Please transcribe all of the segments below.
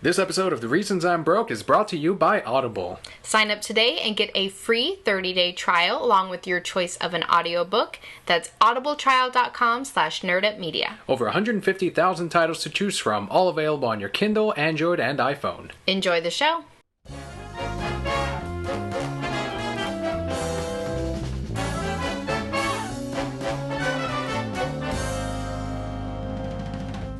This episode of The Reasons I'm Broke is brought to you by Audible. Sign up today and get a free 30-day trial along with your choice of an audiobook. That's audibletrial.com/nerdupmedia. Over 150,000 titles to choose from, all available on your Kindle, Android, and iPhone. Enjoy the show.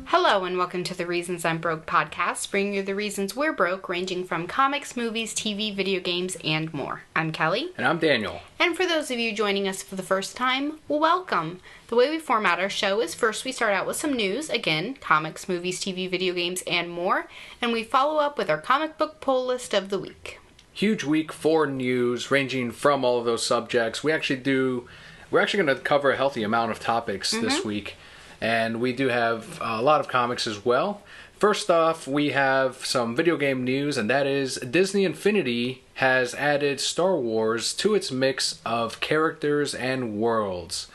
Hello and welcome to the Reasons I'm Broke podcast, bringing you the reasons we're broke, ranging from comics, movies, TV, video games, and more. I'm Kelly. And I'm Daniel. And for those of you joining us for the first time, welcome. The way we format our show is first we start out with some news, again, comics, movies, TV, video games, and more, and we follow up with our comic book poll list of the week. Huge week for news, ranging from all of those subjects. We're actually going to cover a healthy amount of topics this week. And we do have a lot of comics as well. First off, we have some video game news, and that is Disney Infinity has added Star Wars to its mix of characters and worlds.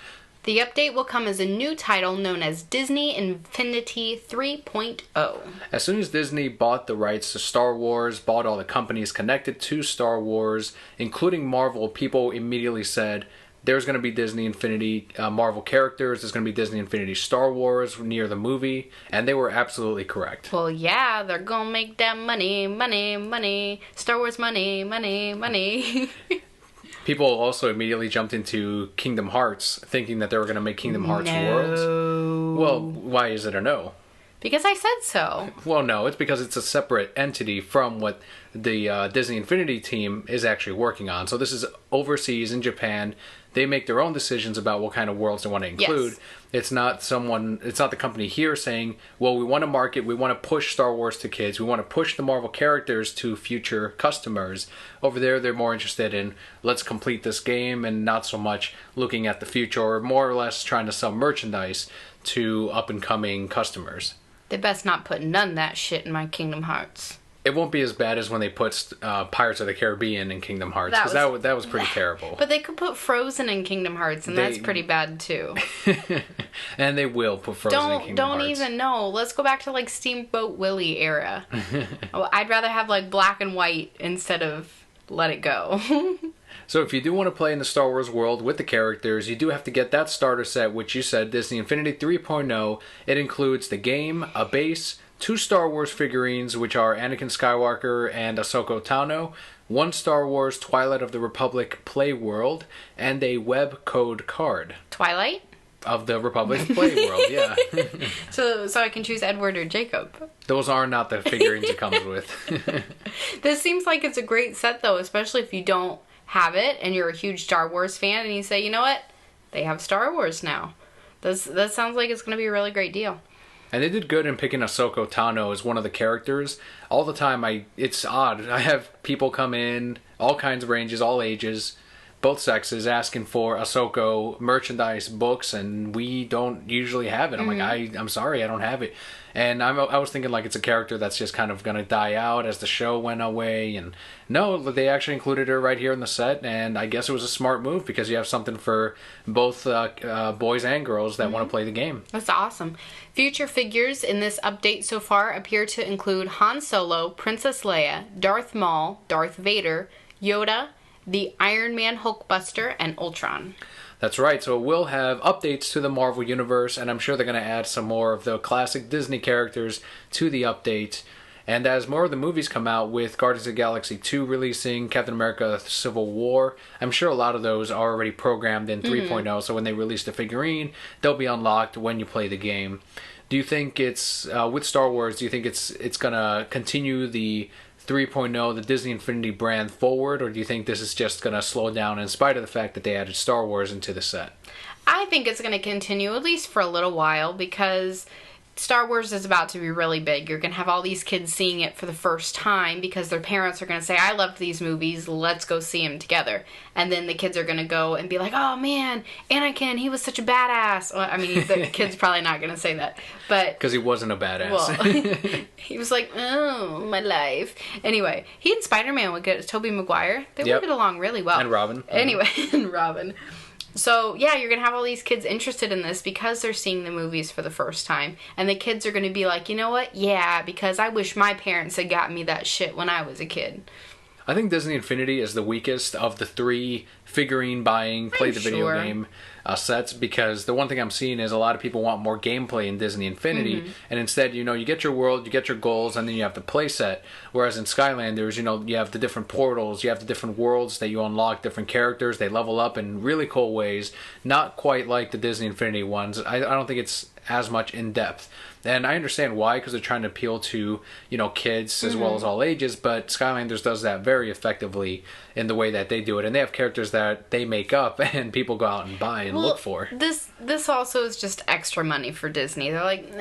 The update will come as a new title known as Disney Infinity 3.0. As soon as Disney bought the rights to Star Wars, bought all the companies connected to Star Wars, including Marvel, people immediately said, there's going to be Disney Infinity Marvel characters. There's going to be Disney Infinity Star Wars near the movie. And they were absolutely correct. Well, yeah, they're going to make that money. Star Wars money. People also immediately jumped into Kingdom Hearts, thinking that they were going to make Kingdom Hearts worlds. Well, why is it a no? Because I said so. Well, no, it's because it's a separate entity from what the Disney Infinity team is actually working on. So this is overseas in Japan. They make their own decisions about what kind of worlds they want to include. Yes. It's not the company here saying, well, we want to market, we want to push Star Wars to kids, we want to push the Marvel characters to future customers. Over there, they're more interested in, let's complete this game, and not so much looking at the future, or more or less trying to sell merchandise to up-and-coming customers. They best not put none of that shit in my Kingdom Hearts. It won't be as bad as when they put Pirates of the Caribbean in Kingdom Hearts, because that was pretty terrible. But they could put Frozen in Kingdom Hearts, and that's pretty bad too. And they will put Frozen in Kingdom Hearts. Don't even know. Let's go back to like Steamboat Willie era. I'd rather have like black and white instead of let it go. So if you do want to play in the Star Wars world with the characters, you do have to get that starter set, which you said, Disney Infinity 3.0. It includes the game, a base, 2 Star Wars figurines, which are Anakin Skywalker and Ahsoka Tano, 1 Star Wars Twilight of the Republic Play World, and a web code card. Twilight? Of the Republic Play World, yeah. So I can choose Edward or Jacob. Those are not the figurines it comes with. This seems like it's a great set, though, especially if you don't have it and you're a huge Star Wars fan and you say, you know what? They have Star Wars now. That sounds like it's going to be a really great deal. And they did good in picking Ahsoka Tano as one of the characters. All the time, it's odd. I have people come in, all kinds of ranges, all ages, both sexes, asking for Ahsoka merchandise books, and we don't usually have it. I'm like, I'm sorry, I don't have it. And I was thinking like it's a character that's just kind of going to die out as the show went away. And no, they actually included her right here in the set, and I guess it was a smart move because you have something for both boys and girls that want to play the game. That's awesome. Future figures in this update so far appear to include Han Solo, Princess Leia, Darth Maul, Darth Vader, Yoda, the Iron Man Hulkbuster, and Ultron. That's right, so it will have updates to the Marvel Universe, and I'm sure they're going to add some more of the classic Disney characters to the update. And as more of the movies come out, with Guardians of the Galaxy 2 releasing, Captain America Civil War, I'm sure a lot of those are already programmed in 3.0, so when they release the figurine, they'll be unlocked when you play the game. Do you think it's, with Star Wars, do you think it's going to continue the 3.0, the Disney Infinity brand forward, or do you think this is just going to slow down in spite of the fact that they added Star Wars into the set? I think it's going to continue, at least for a little while, because Star Wars is about to be really big. You're going to have all these kids seeing it for the first time because their parents are going to say, I loved these movies, let's go see them together. And then the kids are going to go and be like, oh man, Anakin, he was such a badass. Well, I mean, the kid's probably not going to say that. But because he wasn't a badass. Well, he was like, oh, my life. Anyway, he and Spider-Man would get Tobey Maguire. They would get along really well. And Robin. Anyway, and Robin. So, yeah, you're going to have all these kids interested in this because they're seeing the movies for the first time. And the kids are going to be like, you know what? Yeah, because I wish my parents had got me that shit when I was a kid. I think Disney Infinity is the weakest of the 3 figurine buying, play the video game sets, because the one thing I'm seeing is a lot of people want more gameplay in Disney Infinity, and instead, you get your world, you get your goals, and then you have the play set. Whereas in Skylanders, you have the different portals, you have the different worlds that you unlock, different characters, they level up in really cool ways, not quite like the Disney Infinity ones. I don't think it's as much in depth. And I understand why, because they're trying to appeal to, kids as well as all ages, but Skylanders does that very effectively in the way that they do it. And they have characters that they make up and people go out and buy and look for. This also is just extra money for Disney. They're like,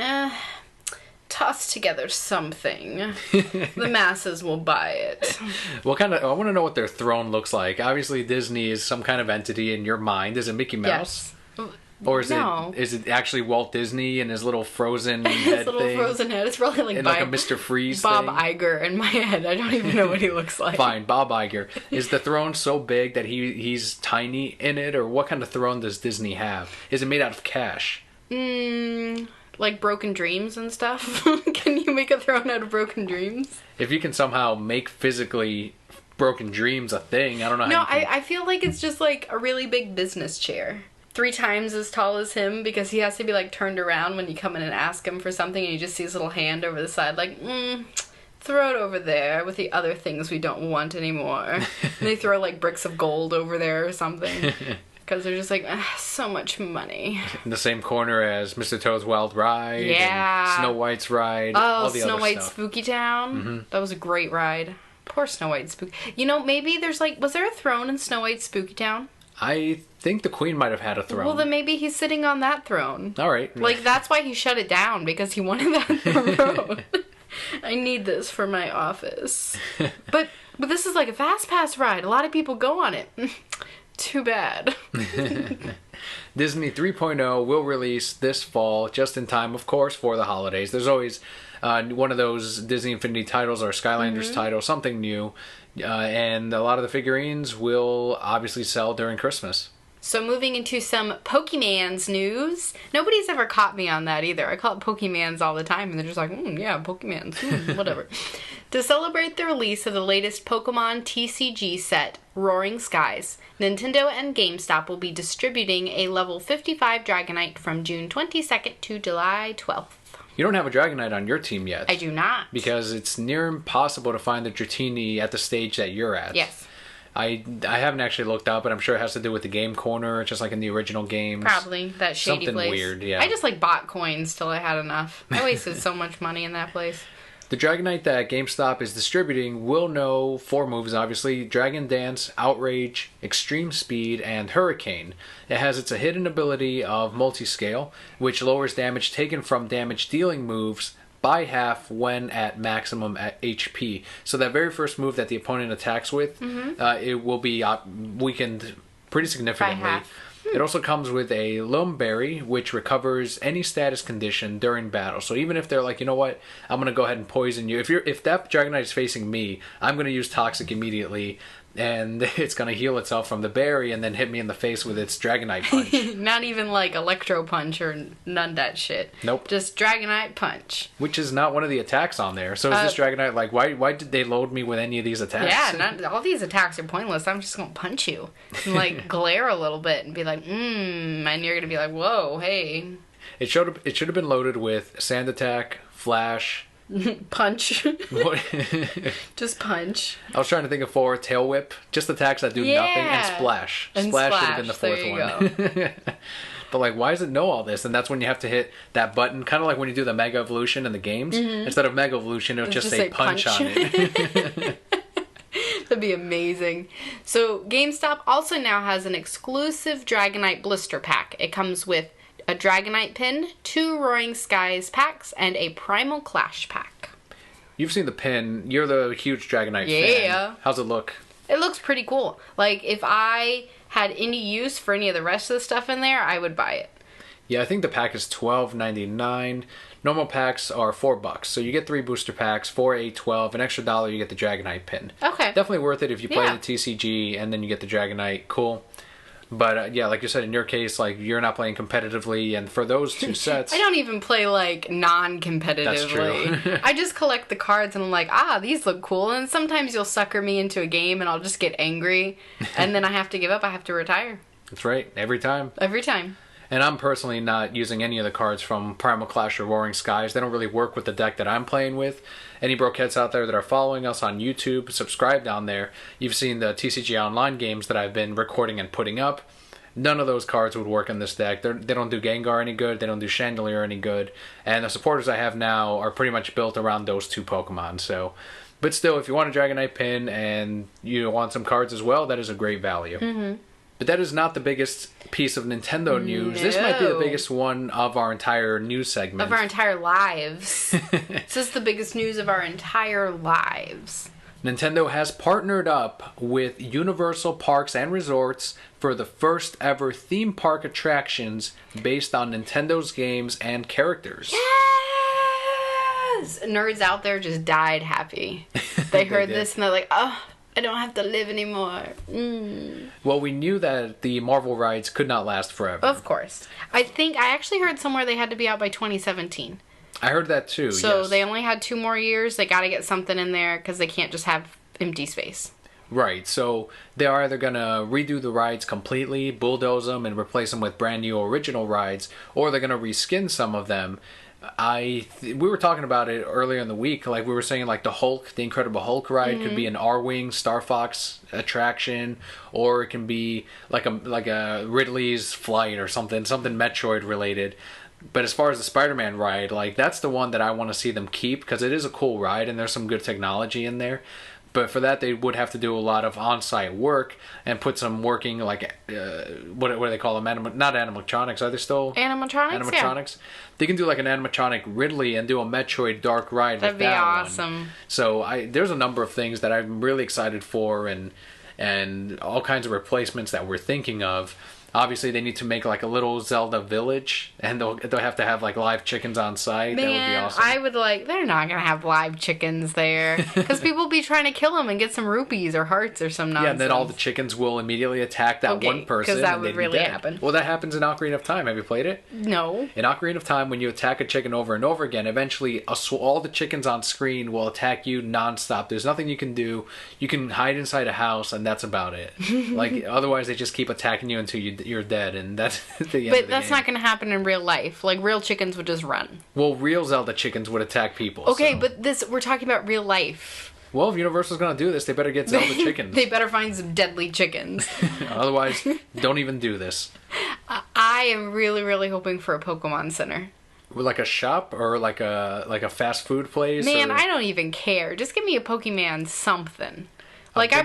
toss together something. The masses will buy it. I want to know what their throne looks like. Obviously, Disney is some kind of entity in your mind. Is it Mickey Mouse? Yes. Or is it actually Walt Disney and his little frozen head thing? Frozen head. It's probably like, like a Mr. Freeze Bob thing? Iger in my head. I don't even know what he looks like. Fine, Bob Iger. Is the throne so big that he's tiny in it? Or what kind of throne does Disney have? Is it made out of cash? Like broken dreams and stuff? Can you make a throne out of broken dreams? If you can somehow make physically broken dreams a thing, I don't know how I feel like it's just like a really big business chair. 3 times as tall as him, because he has to be like turned around when you come in and ask him for something, and you just see his little hand over the side like, throw it over there with the other things we don't want anymore. And they throw like bricks of gold over there or something, because they're just like, so much money. In the same corner as Mr. Toad's Wild Ride, and Snow White's ride, all the Snow other White's stuff. Spooky Town. That was a great ride. Poor Snow White Spooky. Maybe there's was there a throne in Snow White's Spooky Town? I think the Queen might have had a throne. Well, then maybe he's sitting on that throne. All right. That's why he shut it down, because he wanted that throne. I need this for my office. But this is like a fast pass ride. A lot of people go on it. Too bad. Disney 3.0 will release this fall, just in time, of course, for the holidays. There's always one of those Disney Infinity titles or Skylanders title, something new. And a lot of the figurines will obviously sell during Christmas. So moving into some Pokemans news. Nobody's ever caught me on that either. I call it Pokemans all the time, and they're just like, yeah, Pokemans, whatever. To celebrate the release of the latest Pokemon TCG set, Roaring Skies, Nintendo and GameStop will be distributing a level 55 Dragonite from June 22nd to July 12th. You don't have a Dragonite on your team yet. I do not. Because it's near impossible to find the Dratini at the stage that you're at. Yes. I haven't actually looked up, but I'm sure it has to do with the game corner, just like in the original games. Probably. That shady Something place. weird, yeah. I just bought coins till I had enough. I wasted so much money in that place. The Dragonite that GameStop is distributing will know 4 moves, obviously. Dragon Dance, Outrage, Extreme Speed, and Hurricane. It has its hidden ability of Multiscale, which lowers damage taken from damage-dealing moves by half when at maximum HP. So that very first move that the opponent attacks with, it will be weakened pretty significantly. By half. It also comes with a Loam Berry, which recovers any status condition during battle. So even if they're like, you know what, I'm going to go ahead and poison you. If that Dragonite is facing me, I'm going to use Toxic immediately, and it's going to heal itself from the berry and then hit me in the face with its Dragonite Punch. Not even like Electro Punch or none of that shit. Nope. Just Dragonite Punch. Which is not one of the attacks on there. So is this Dragonite like, why did they load me with any of these attacks? Yeah, all these attacks are pointless. I'm just going to punch you. And like glare a little bit and be like, and you're going to be like, whoa, hey. It should have been loaded with Sand Attack, Flash, Punch. Just punch. I was trying to think of 4, Tail Whip, just attacks that do nothing, and Splash. Splash should have been the 4th one. But like, why does it know all this? And that's when you have to hit that button, kind of like when you do the Mega Evolution in the games. Instead of Mega Evolution, it'll just say punch on it. That'd be amazing. So GameStop also now has an exclusive Dragonite blister pack. It comes with a Dragonite pin, 2 Roaring Skies packs, and a Primal Clash pack. You've seen the pin. You're the huge Dragonite fan. How's it look? It looks pretty cool. Like, if I had any use for any of the rest of the stuff in there, I would buy it. Yeah, I think the pack is $12.99. Normal packs are $4. So you get 3 booster packs, 4, 8, 12. An extra $1, you get the Dragonite pin. Okay. Definitely worth it if you play the TCG and then you get the Dragonite. Cool. But yeah, like you said, in your case, like you're not playing competitively, and for those two sets, I don't even play like non-competitively. That's true. I just collect the cards and I'm like, these look cool. And sometimes you'll sucker me into a game and I'll just get angry, and then I have to give up. I have to retire. That's right, every time. Every time. And I'm personally not using any of the cards from Primal Clash or Roaring Skies. They don't really work with the deck that I'm playing with. Any Brokettes out there that are following us on YouTube, subscribe down there. You've seen the TCG Online games that I've been recording and putting up. None of those cards would work in this deck. They don't do Gengar any good. They don't do Chandelier any good. And the supporters I have now are pretty much built around those two Pokemon. So, but still, if you want a Dragonite pin and you want some cards as well, that is a great value. Mm-hmm. But that is not the biggest piece of Nintendo news. No. This might be the biggest one of our entire news segment. Of our entire lives. This is the biggest news of our entire lives. Nintendo has partnered up with Universal Parks and Resorts for the first ever theme park attractions based on Nintendo's games and characters. Yes! Nerds out there just died happy. They heard this and they're like, I don't have to live anymore. Well, we knew that the Marvel rides could not last forever. Of course. I actually heard somewhere they had to be out by 2017. I heard that too, So yes. they only had 2 more years. They got to get something in there because they can't just have empty space. Right, so they're either going to redo the rides completely, bulldoze them, and replace them with brand new original rides, or they're going to reskin some of them. We were talking about it earlier in the week. Like we were saying, like the Incredible Hulk ride could be an R-Wing Star Fox attraction, or it can be like a Ridley's Flight or something Metroid related. But as far as the Spider-Man ride, like that's the one that I want to see them keep because it is a cool ride and there's some good technology in there. But for that, they would have to do a lot of on-site work and put some working, like, what do they call them? Not animatronics. Are they still? Animatronics? Animatronics. Yeah. They can do like an animatronic Ridley and do a Metroid Dark ride That'd with be that awesome. one. So there's a number of things that I'm really excited for and all kinds of replacements that we're thinking of. Obviously, they need to make like a little Zelda village, and they'll have to have like live chickens on site. Man, that would be awesome. I would they're not going to have live chickens there. Because people be trying to kill them and get some rupees or hearts or some nonsense. Yeah, and then all the chickens will immediately attack that one person. Because that would really happen. Well, that happens in Ocarina of Time. Have you played it? No. In Ocarina of Time, when you attack a chicken over and over again, eventually all the chickens on screen will attack you nonstop. There's nothing you can do. You can hide inside a house, and that's about it. Like otherwise, they just keep attacking you until you're dead, and that's the end of the game. But that's not going to happen in real life. Like, real chickens would just run. Well, real Zelda chickens would attack people. Okay, so. but we're talking about real life. Well, if Universal's going to do this, they better get Zelda chickens. They better find some deadly chickens. Otherwise, don't even do this. I am really, really hoping for a Pokemon Center. Like a shop or like a fast food place? Man, or... I don't even care. Just give me a Pokemon something. Like I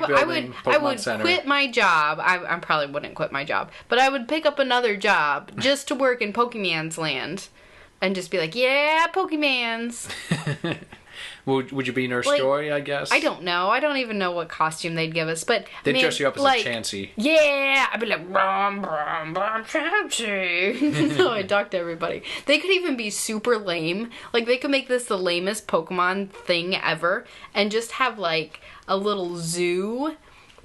would Center. quit my job. I probably wouldn't quit my job, but I would pick up another job just to work in Pokemon's land, and just be like, yeah, Pokemons. Would you be Nurse Joy? I guess. I don't know. I don't even know what costume they'd give us, but they'd dress you up as a Chansey. Yeah, I'd be like, brum, brum, brum, Chansey. So I'd talk to everybody. They could even be super lame. Like they could make this the lamest Pokemon thing ever, and just have like a little zoo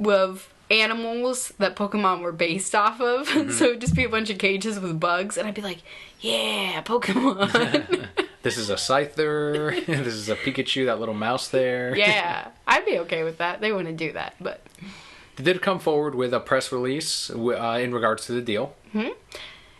of animals that Pokemon were based off of. Mm-hmm. So it'd just be a bunch of cages with bugs, and I'd be like, yeah, Pokemon. This is a Scyther. This is a Pikachu, that little mouse there. Yeah, I'd be okay with that. They wouldn't do that, but... They did come forward with a press release in regards to the deal. Mm-hmm.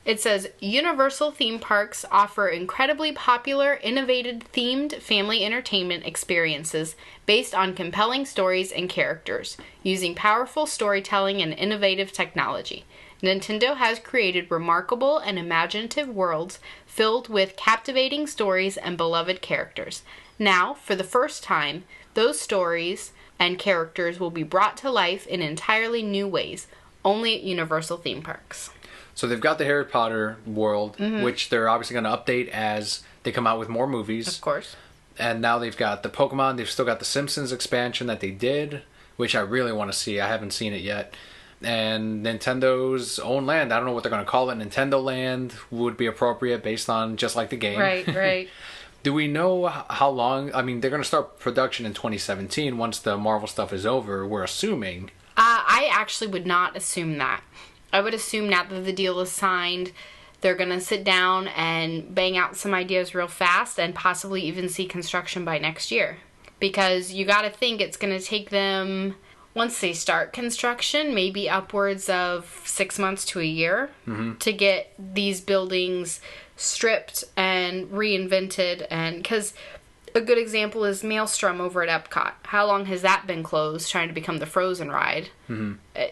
It says, Universal theme parks offer incredibly popular, innovative themed family entertainment experiences based on compelling stories and characters, using powerful storytelling and innovative technology. Nintendo has created remarkable and imaginative worlds filled with captivating stories and beloved characters. Now, for the first time, those stories and characters will be brought to life in entirely new ways, only at Universal theme parks. So they've got the Harry Potter world, mm-hmm. which they're obviously going to update as they come out with more movies. Of course. And now they've got the Pokemon. They've still got the Simpsons expansion that they did, which I really want to see. I haven't seen it yet. And Nintendo's own land. I don't know what they're going to call it. Nintendo Land would be appropriate based on just like the game. Right. Do we know how long? I mean, they're going to start production in 2017 once the Marvel stuff is over, we're assuming. I actually would not assume that. I would assume now that the deal is signed, they're going to sit down and bang out some ideas real fast and possibly even see construction by next year. Because you got to think it's going to take them, once they start construction, maybe upwards of 6 months to a year to get these buildings stripped and reinvented. And because a good example is Maelstrom over at Epcot. How long has that been closed, trying to become the Frozen ride?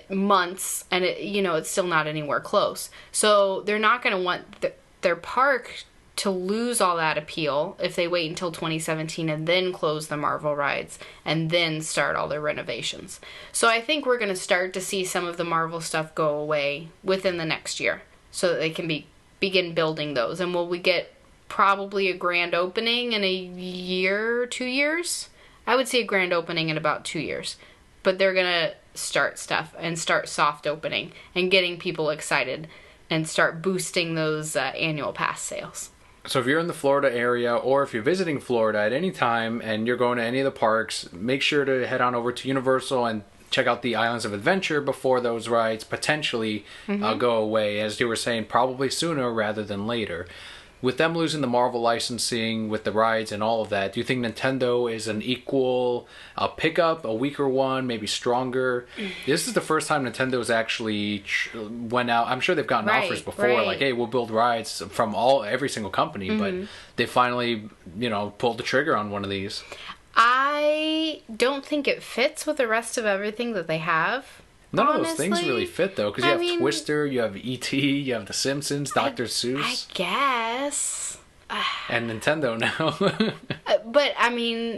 Months, and it's still not anywhere close. So they're not going to want their park to lose all that appeal if they wait until 2017 and then close the Marvel rides and then start all their renovations. So I think we're going to start to see some of the Marvel stuff go away within the next year so that they can begin building those. And will we get probably a grand opening in a year, 2 years? I would say a grand opening in about 2 years. But they're going to start stuff and start soft opening and getting people excited and start boosting those annual pass sales. So if you're in the Florida area, or if you're visiting Florida at any time and you're going to any of the parks, make sure to head on over to Universal and check out the Islands of Adventure before those rides potentially go away. As you were saying, probably sooner rather than later. With them losing the Marvel licensing, with the rides and all of that, do you think Nintendo is an equal pickup, a weaker one, maybe stronger? This is the first time Nintendo's actually went out. I'm sure they've gotten offers before, like, hey, we'll build rides from every single company, but they finally, pulled the trigger on one of these. I don't think it fits with the rest of everything that they have. None of those things really fit, though, because you have Twister, you have E.T., you have The Simpsons, Dr. Seuss. I guess. And Nintendo now. But,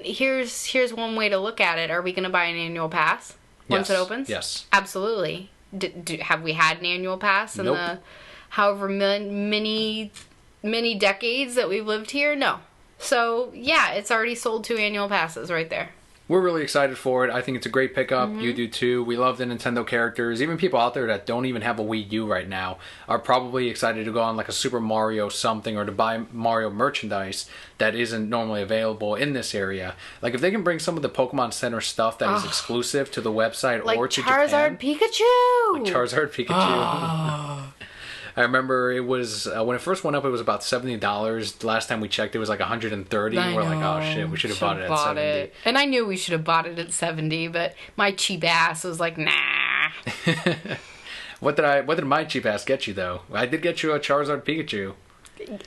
here's one way to look at it. Are we going to buy an annual pass once it opens? Yes. Absolutely. Have we had an annual pass in the however many decades that we've lived here? No. So, yeah, it's already sold 2 annual passes right there. We're really excited for it. I think it's a great pickup. You do too. We love the Nintendo characters. Even people out there that don't even have a Wii U right now are probably excited to go on like a Super Mario something or to buy Mario merchandise that isn't normally available in this area. Like if they can bring some of the Pokemon Center stuff that is exclusive to the website or to Charizard Japan. Pikachu! Like Charizard Pikachu. I remember it was, when it first went up, it was about $70. Last time we checked, it was like $130. We're like, oh shit, we should have bought it at $70. And I knew we should have bought it at $70, but my cheap ass was like, nah. What did my cheap ass get you, though? I did get you a Charizard Pikachu.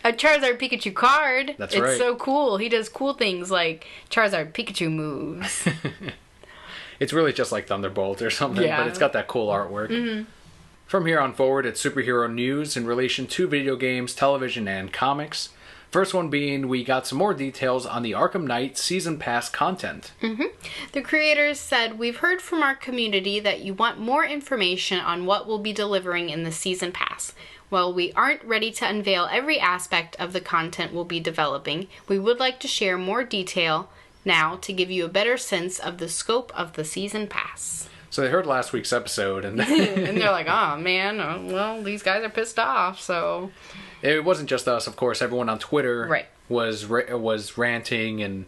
A Charizard Pikachu card. That's right. It's so cool. He does cool things like Charizard Pikachu moves. It's really just like Thunderbolt or something, but it's got that cool artwork. From here on forward, it's superhero news in relation to video games, television, and comics. First one being, we got some more details on the Arkham Knight Season Pass content. The creators said, "We've heard from our community that you want more information on what we'll be delivering in the Season Pass. While we aren't ready to unveil every aspect of the content we'll be developing, we would like to share more detail now to give you a better sense of the scope of the Season Pass." So they heard last week's episode, and and they're like, "Oh man, well, these guys are pissed off." So it wasn't just us, of course. Everyone on Twitter was ranting and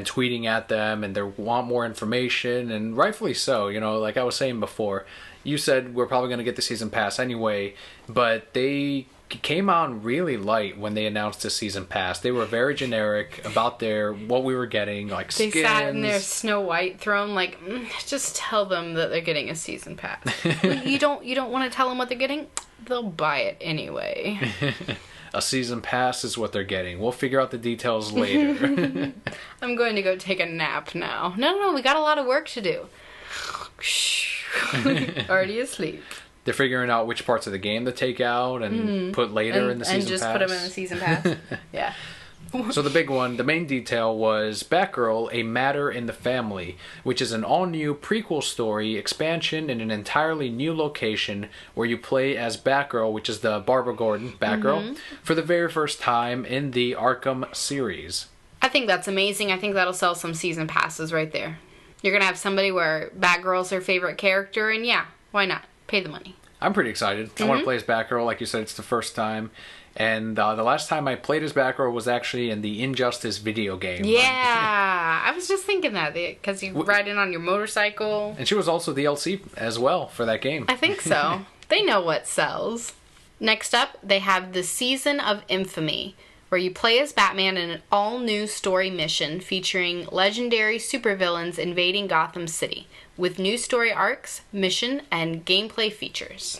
tweeting at them, and they want more information, and rightfully so. Like I was saying before, you said we're probably going to get the season pass anyway, but they came on really light when they announced the season pass. They were very generic about what we were getting, like skins. They sat in their Snow White throne, like, just tell them that they're getting a season pass. you don't want to tell them what they're getting? They'll buy it anyway. A season pass is what they're getting. We'll figure out the details later. I'm going to go take a nap now. No, we got a lot of work to do. Already asleep. They're figuring out which parts of the game to take out and put later in the season pass. And just put them in the season pass. Yeah. So the big one, the main detail was Batgirl, A Matter in the Family, which is an all-new prequel story expansion in an entirely new location where you play as Batgirl, which is the Barbara Gordon Batgirl, for the very first time in the Arkham series. I think that's amazing. I think that'll sell some season passes right there. You're going to have somebody where Batgirl's their favorite character, and yeah, why not? Pay the money. I'm pretty excited. I want to play as Batgirl. Like you said, it's the first time. And the last time I played as Batgirl was actually in the Injustice video game. Yeah, I was just thinking that, because you ride in on your motorcycle. And she was also DLC as well for that game. I think so. They know what sells. Next up, they have the Season of Infamy, where you play as Batman in an all-new story mission featuring legendary supervillains invading Gotham City, with new story arcs, mission, and gameplay features.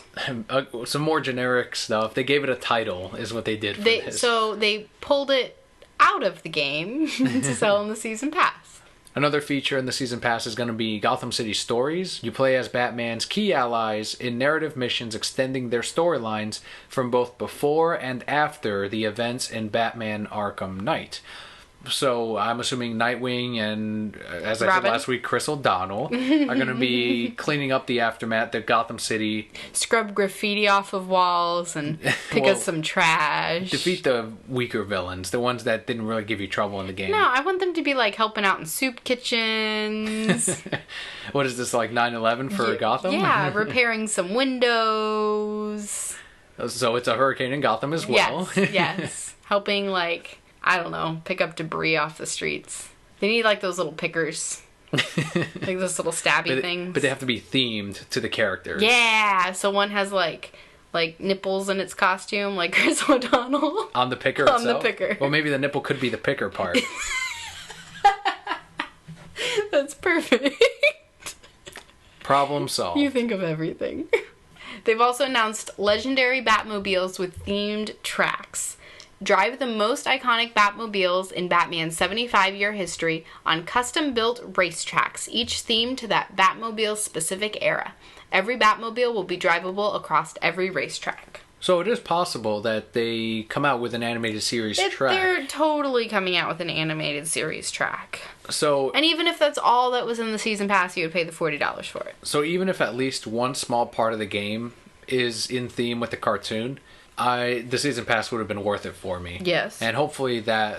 Some more generic stuff. They gave it a title, is what they did for this. So they pulled it out of the game to sell in the Season Pass. Another feature in the Season Pass is going to be Gotham City Stories. You play as Batman's key allies in narrative missions extending their storylines from both before and after the events in Batman Arkham Knight. So I'm assuming Nightwing and, as I said last week, Chris O'Donnell are going to be cleaning up the aftermath of Gotham City. Scrub graffiti off of walls and pick up some trash. Defeat the weaker villains, the ones that didn't really give you trouble in the game. No, I want them to be like helping out in soup kitchens. What is this, like 9/11 for Gotham? Yeah, repairing some windows. So it's a hurricane in Gotham as well. Yes. Helping, like, I don't know, pick up debris off the streets. They need, like, those little pickers. Like those little stabby things. But they have to be themed to the characters. Yeah, so one has, like nipples in its costume, like Chris O'Donnell. On the picker itself? On the picker. Well, maybe the nipple could be the picker part. That's perfect. Problem solved. You think of everything. They've also announced legendary Batmobiles with themed tracks. Drive the most iconic Batmobiles in Batman's 75-year history on custom-built racetracks, each themed to that Batmobile's specific era. Every Batmobile will be drivable across every racetrack. So it is possible that they come out with an animated series track. They're totally coming out with an animated series track. So, and even if that's all that was in the Season Pass, you would pay the $40 for it. So even if at least one small part of the game is in theme with the cartoon, the Season Pass would have been worth it for me. Yes. And hopefully that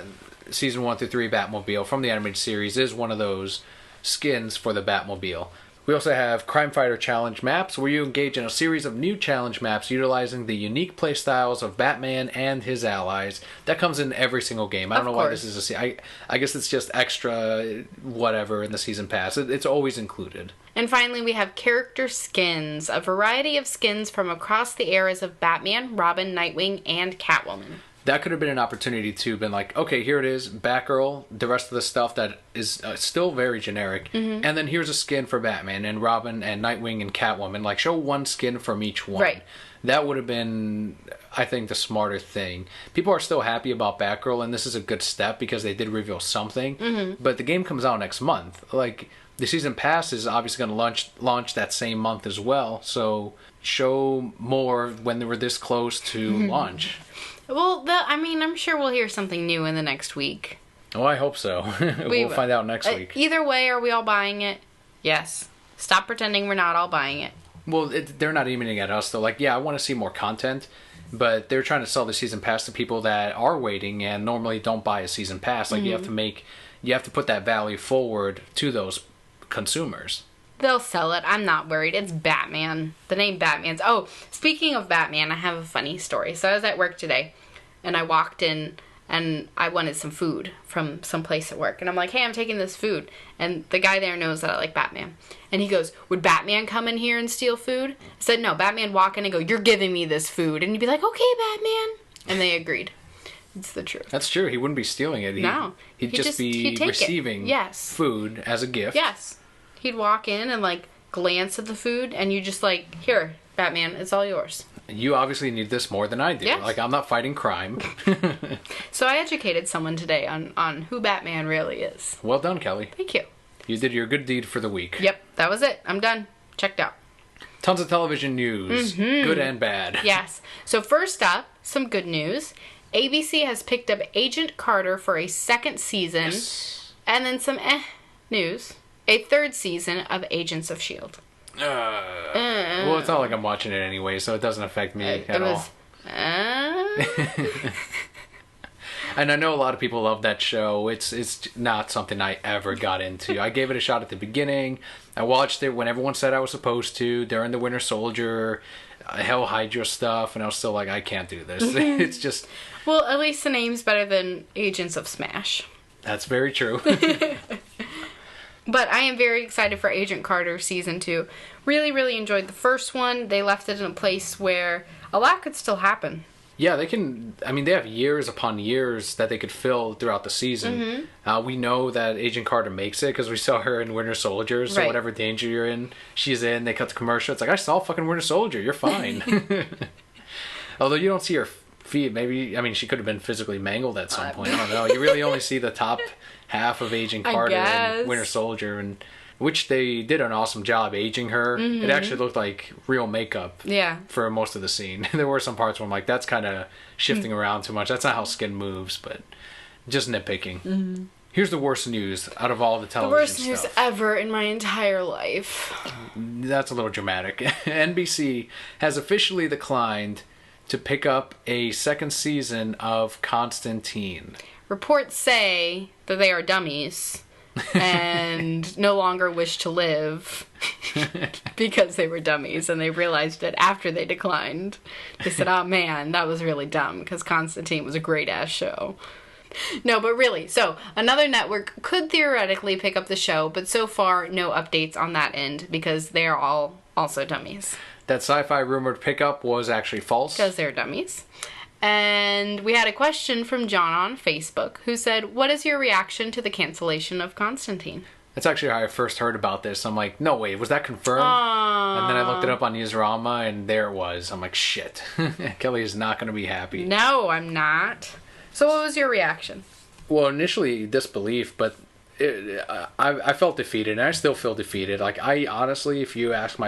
Season 1 through 3 Batmobile from the animated series is one of those skins for the Batmobile. We also have Crime Fighter Challenge maps, where you engage in a series of new challenge maps utilizing the unique playstyles of Batman and his allies. That comes in every single game. I don't know why this is I guess it's just extra whatever in the Season Pass. It's always included. And finally, we have character skins, a variety of skins from across the eras of Batman, Robin, Nightwing, and Catwoman. That could have been an opportunity to been like, okay, here it is, Batgirl, the rest of the stuff that is still very generic, and then here's a skin for Batman and Robin and Nightwing and Catwoman. Like, show one skin from each one. Right. That would have been, I think, the smarter thing. People are still happy about Batgirl, and this is a good step because they did reveal something, but the game comes out next month. Like, the Season Pass is obviously going to launch that same month as well, so show more when they were this close to launch. Well, I'm sure we'll hear something new in the next week. Oh, I hope so. We'll find out next week. Either way, are we all buying it? Yes. Stop pretending we're not all buying it. Well, they're not aiming at us. They're like, yeah, I want to see more content. But they're trying to sell the Season Pass to people that are waiting and normally don't buy a Season Pass. Like, you have to put that value forward to those consumers. They'll sell it. I'm not worried. It's Batman. The name Batman's... Oh, speaking of Batman, I have a funny story. So I was at work today, and I walked in, and I wanted some food from some place at work. And I'm like, hey, I'm taking this food. And the guy there knows that I like Batman. And he goes, would Batman come in here and steal food? I said, no, Batman walk in and go, you're giving me this food. And he'd be like, okay, Batman. And they agreed. It's the truth. That's true. He wouldn't be stealing it. He'd just be receiving food as a gift. Yes. He'd walk in and, like, glance at the food, and you just, like, here, Batman, it's all yours. You obviously need this more than I do. Yes. Like, I'm not fighting crime. So I educated someone today on who Batman really is. Well done, Kelly. Thank you. You did your good deed for the week. Yep, that was it. I'm done. Checked out. Tons of television news, good and bad. Yes. So first up, some good news. ABC has picked up Agent Carter for a second season. Yes. And then some news. A third season of Agents of S.H.I.E.L.D. Well, it's not like I'm watching it anyway, so it doesn't affect me at all. And I know a lot of people love that show. It's not something I ever got into. I gave it a shot at the beginning. I watched it when everyone said I was supposed to, during the Winter Soldier, Hell Hydra stuff, and I was still like, I can't do this. It's just... Well, at least the name's better than Agents of Smash. That's very true. But I am very excited for Agent Carter Season 2. Really, really enjoyed the first one. They left it in a place where a lot could still happen. Yeah, they can. I mean, they have years upon years that they could fill throughout the season. We know that Agent Carter makes it because we saw her in Winter Soldier. So whatever danger you're in, she's in. They cut the commercial. It's like, I saw fucking Winter Soldier. You're fine. Although you don't see her feet. Maybe, I mean, she could have been physically mangled at some point. I don't know. You really only see the top half of Agent Carter and Winter Soldier, and which they did an awesome job aging her. It actually looked like real makeup for most of the scene. There were some parts where I'm like, that's kind of shifting around too much. That's not how skin moves, but just nitpicking. Here's the worst news out of all the television stuff. The worst news ever in my entire life. That's a little dramatic. NBC has officially declined to pick up a second season of Constantine. Reports say that they are dummies and no longer wish to live because they were dummies, and they realized it after they declined. They said, oh man, that was really dumb because Constantine was a great ass show. No, but really, so another network could theoretically pick up the show, but so far no updates on that end because they are all also dummies. That Sci-Fi rumored pickup was actually false. Because they're dummies. And we had a question from John on Facebook who said, what is your reaction to the cancellation of Constantine? That's actually how I first heard about this. I'm like, no way, was that confirmed? And then I looked it up on Newsarama, and there it was. I'm like, shit. Kelly is not going to be happy. No, I'm not. So what was your reaction? Well, initially disbelief, but I felt defeated, and I still feel defeated. Like, I honestly, if you ask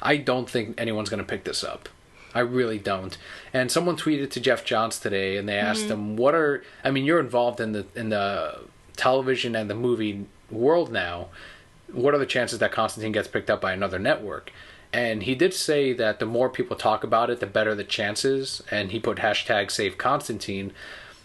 I don't think anyone's going to pick this up. I really don't. And someone tweeted to Jeff Johns today, and they asked him, you're involved in the television and the movie world now. What are the chances that Constantine gets picked up by another network? And he did say that the more people talk about it, the better the chances. And he put hashtag Save Constantine.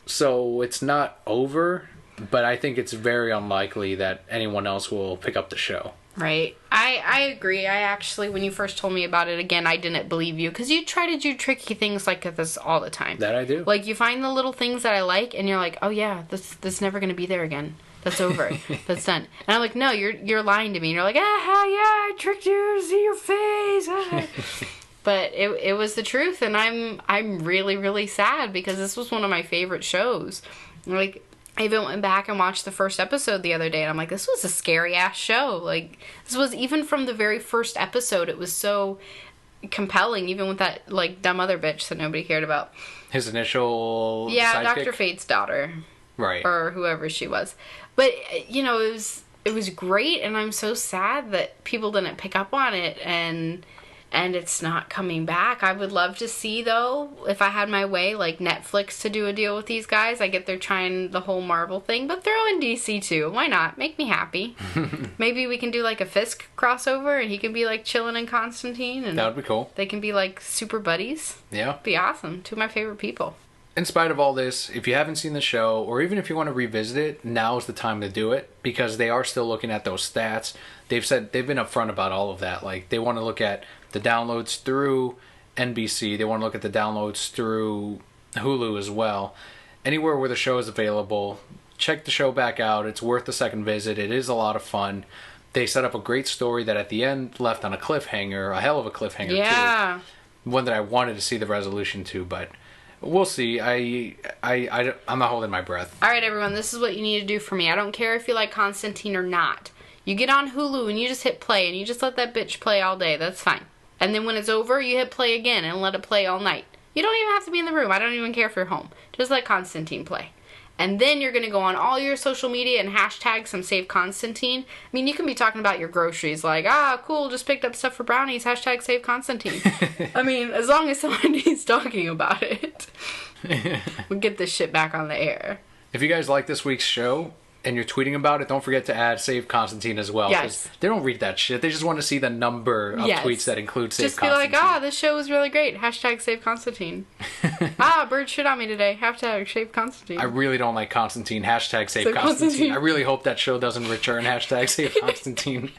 So it's not over, but I think it's very unlikely that anyone else will pick up the show. Right. I agree. I actually, when you first told me about it, again, I didn't believe you. Because you try to do tricky things like this all the time. That I do. Like, you find the little things that I like, and you're like, oh yeah, this never going to be there again. That's over. That's done. And I'm like, no, you're lying to me. And you're like, yeah, I tricked you to see your face. But it was the truth, and I'm really, really sad because this was one of my favorite shows. Like, I even went back and watched the first episode the other day, and I'm like, this was a scary-ass show. Like, this was, even from the very first episode, it was so compelling, even with that, like, dumb other bitch that nobody cared about. His initial Yeah, sidekick? Dr. Fate's daughter. Right. Or whoever she was. But, you know, it was great, and I'm so sad that people didn't pick up on it, and it's not coming back. I would love to see, though, if I had my way, like Netflix to do a deal with these guys. I get they're trying the whole Marvel thing, but throw in DC too. Why not? Make me happy. Maybe we can do like a Fisk crossover, and he can be like chilling in Constantine, and that would be cool. They can be like super buddies. Yeah. Be awesome. Two of my favorite people. In spite of all this, if you haven't seen the show, or even if you want to revisit it, now is the time to do it, because they are still looking at those stats. They've been upfront about all of that. Like, they want to look at the downloads through NBC. They want to look at the downloads through Hulu as well. Anywhere where the show is available, check the show back out. It's worth the second visit. It is a lot of fun. They set up a great story that at the end left on a cliffhanger, a hell of a cliffhanger too. One that I wanted to see the resolution to, but we'll see. I'm not holding my breath. All right, everyone, this is what you need to do for me. I don't care if you like Constantine or not. You get on Hulu and you just hit play and you just let that bitch play all day. That's fine. And then when it's over, you hit play again and let it play all night. You don't even have to be in the room. I don't even care if you're home. Just let Constantine play. And then you're going to go on all your social media and hashtag some Save Constantine. I mean, you can be talking about your groceries like, cool, just picked up stuff for brownies, hashtag Save Constantine. I mean, as long as somebody's talking about it, we'll get this shit back on the air. If you guys like this week's show and you're tweeting about it, don't forget to add Save Constantine as well. Yes. They don't read that shit. They just want to see the number of tweets that include Save Constantine. Just be like, this show was really great. Hashtag Save Constantine. Bird shit on me today. Hashtag Save Constantine. I really don't like Constantine. Hashtag Save Constantine. I really hope that show doesn't return. Hashtag Save Constantine.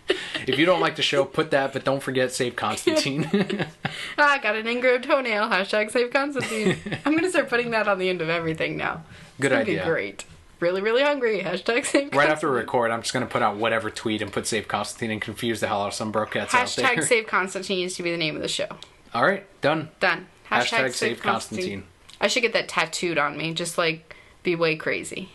If you don't like the show, put that, but don't forget Save Constantine. I got an ingrown toenail. Hashtag Save Constantine. I'm going to start putting that on the end of everything now. Good idea. Be great. really, really hungry. Hashtag save Constantine. Right after we record, I'm just going to put out whatever tweet and put Save Constantine and confuse the hell out of some broke cats out there. Hashtag save Constantine needs to be the name of the show. All right, done. Done. Hashtag save Constantine. I should get that tattooed on me, just like be way crazy.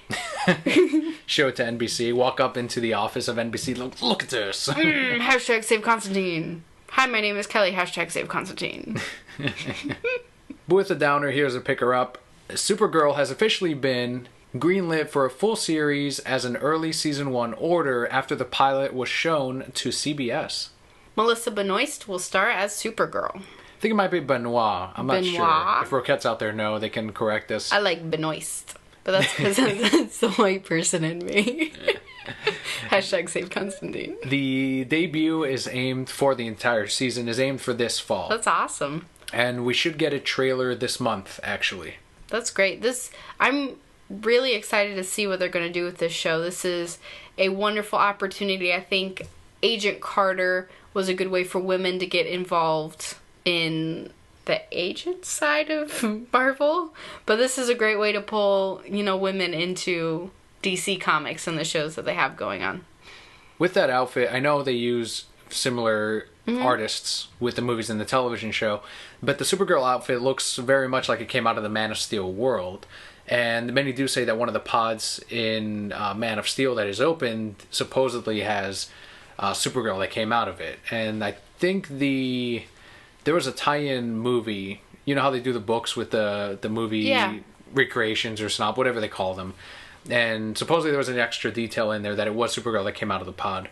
Show it to NBC. Walk up into the office of NBC. Look at this. Hashtag save Constantine. Hi, my name is Kelly. Hashtag save Constantine. But with the downer, here's a picker up. Supergirl has officially been greenlit for a full series as an early season 1 order after the pilot was shown to CBS. Melissa Benoist will star as Supergirl. I think it might be Benoit. I'm not sure. Benoit? If Roquettes out there know, they can correct us. I like Benoist, but that's because that's the white person in me. Hashtag save Constantine. The debut is aimed for the entire season, is aimed for this fall. That's awesome. And we should get a trailer this month, actually. That's great. I'm really excited to see what they're going to do with this show. This is a wonderful opportunity. I think Agent Carter was a good way for women to get involved in the agent side of Marvel. But this is a great way to pull, women into DC Comics and the shows that they have going on. With that outfit, I know they use similar artists with the movies and the television show, but the Supergirl outfit looks very much like it came out of the Man of Steel world. And many do say that one of the pods in Man of Steel that is opened supposedly has Supergirl that came out of it. And I think there was a tie-in movie. You know how they do the books with the movie recreations or snob, whatever they call them. And supposedly there was an extra detail in there that it was Supergirl that came out of the pod.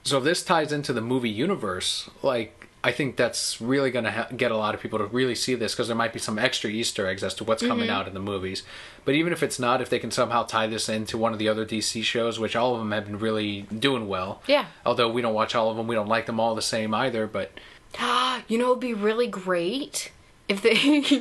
So if this ties into the movie universe, I think that's really going to get a lot of people to really see this, because there might be some extra Easter eggs as to what's coming out in the movies. But even if it's not, if they can somehow tie this into one of the other DC shows, which all of them have been really doing well. Yeah. Although we don't watch all of them, we don't like them all the same either, but... It would be really great if they...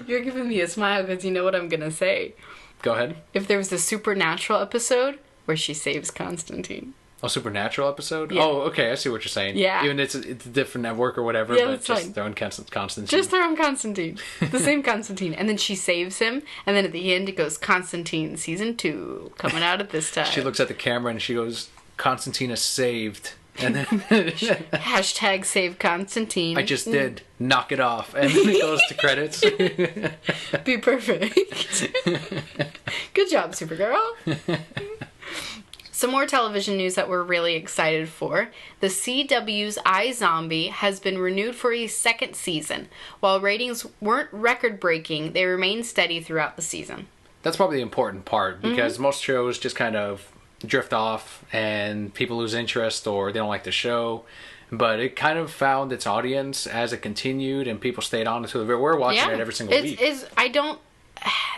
You're giving me a smile because you know what I'm going to say. Go ahead. If there was a Supernatural episode where she saves Constantine. A Supernatural episode? Yeah. Oh, okay, I see what you're saying. Yeah. Even it's a different network or whatever, Yeah, but that's just fine. throwing Constantine. Just throw in Constantine. The same Constantine. And then she saves him. And then at the end it goes, Constantine Season 2 coming out at this time. She looks at the camera and she goes, Constantine is saved. And then... Hashtag save Constantine. I just did. Knock it off. And then it goes to credits. Be perfect. Good job, Supergirl. Some more television news that we're really excited for. The CW's iZombie has been renewed for a second season. While ratings weren't record-breaking, they remained steady throughout the season. That's probably the important part, because most shows just kind of drift off and people lose interest or they don't like the show. But it kind of found its audience as it continued, and people stayed on until we're watching it every single week.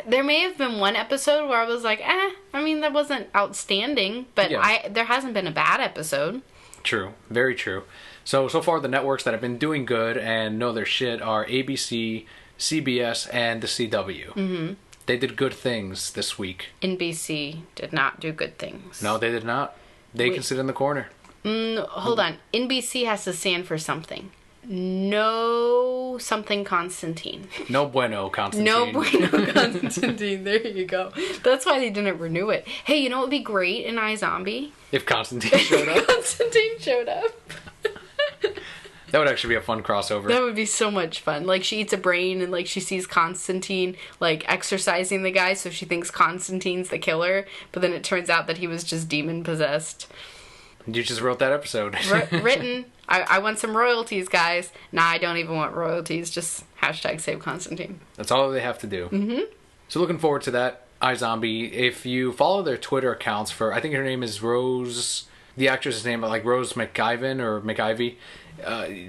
There may have been one episode where I was like, that wasn't outstanding, but there hasn't been a bad episode. True. Very true. So far the networks that have been doing good and know their shit are ABC, CBS, and the CW. Mm-hmm. They did good things this week. NBC did not do good things. No, they did not. They can sit in the corner. Hold on. NBC has to stand for something. No something Constantine. No bueno Constantine. No bueno Constantine. There you go. That's why they didn't renew it. Hey, you know what would be great in iZombie? If Constantine showed up. Constantine showed up. That would actually be a fun crossover. That would be so much fun. Like, she eats a brain and, she sees Constantine, exercising the guy, so she thinks Constantine's the killer. But then it turns out that he was just demon-possessed. You just wrote that episode. Written. I want some royalties, guys. Nah, I don't even want royalties. Just hashtag save Constantine. That's all they have to do. Mm-hmm. So looking forward to that. iZombie. If you follow their Twitter accounts for, I think her name is Rose, the actress's name, Rose McIvan or McIvy.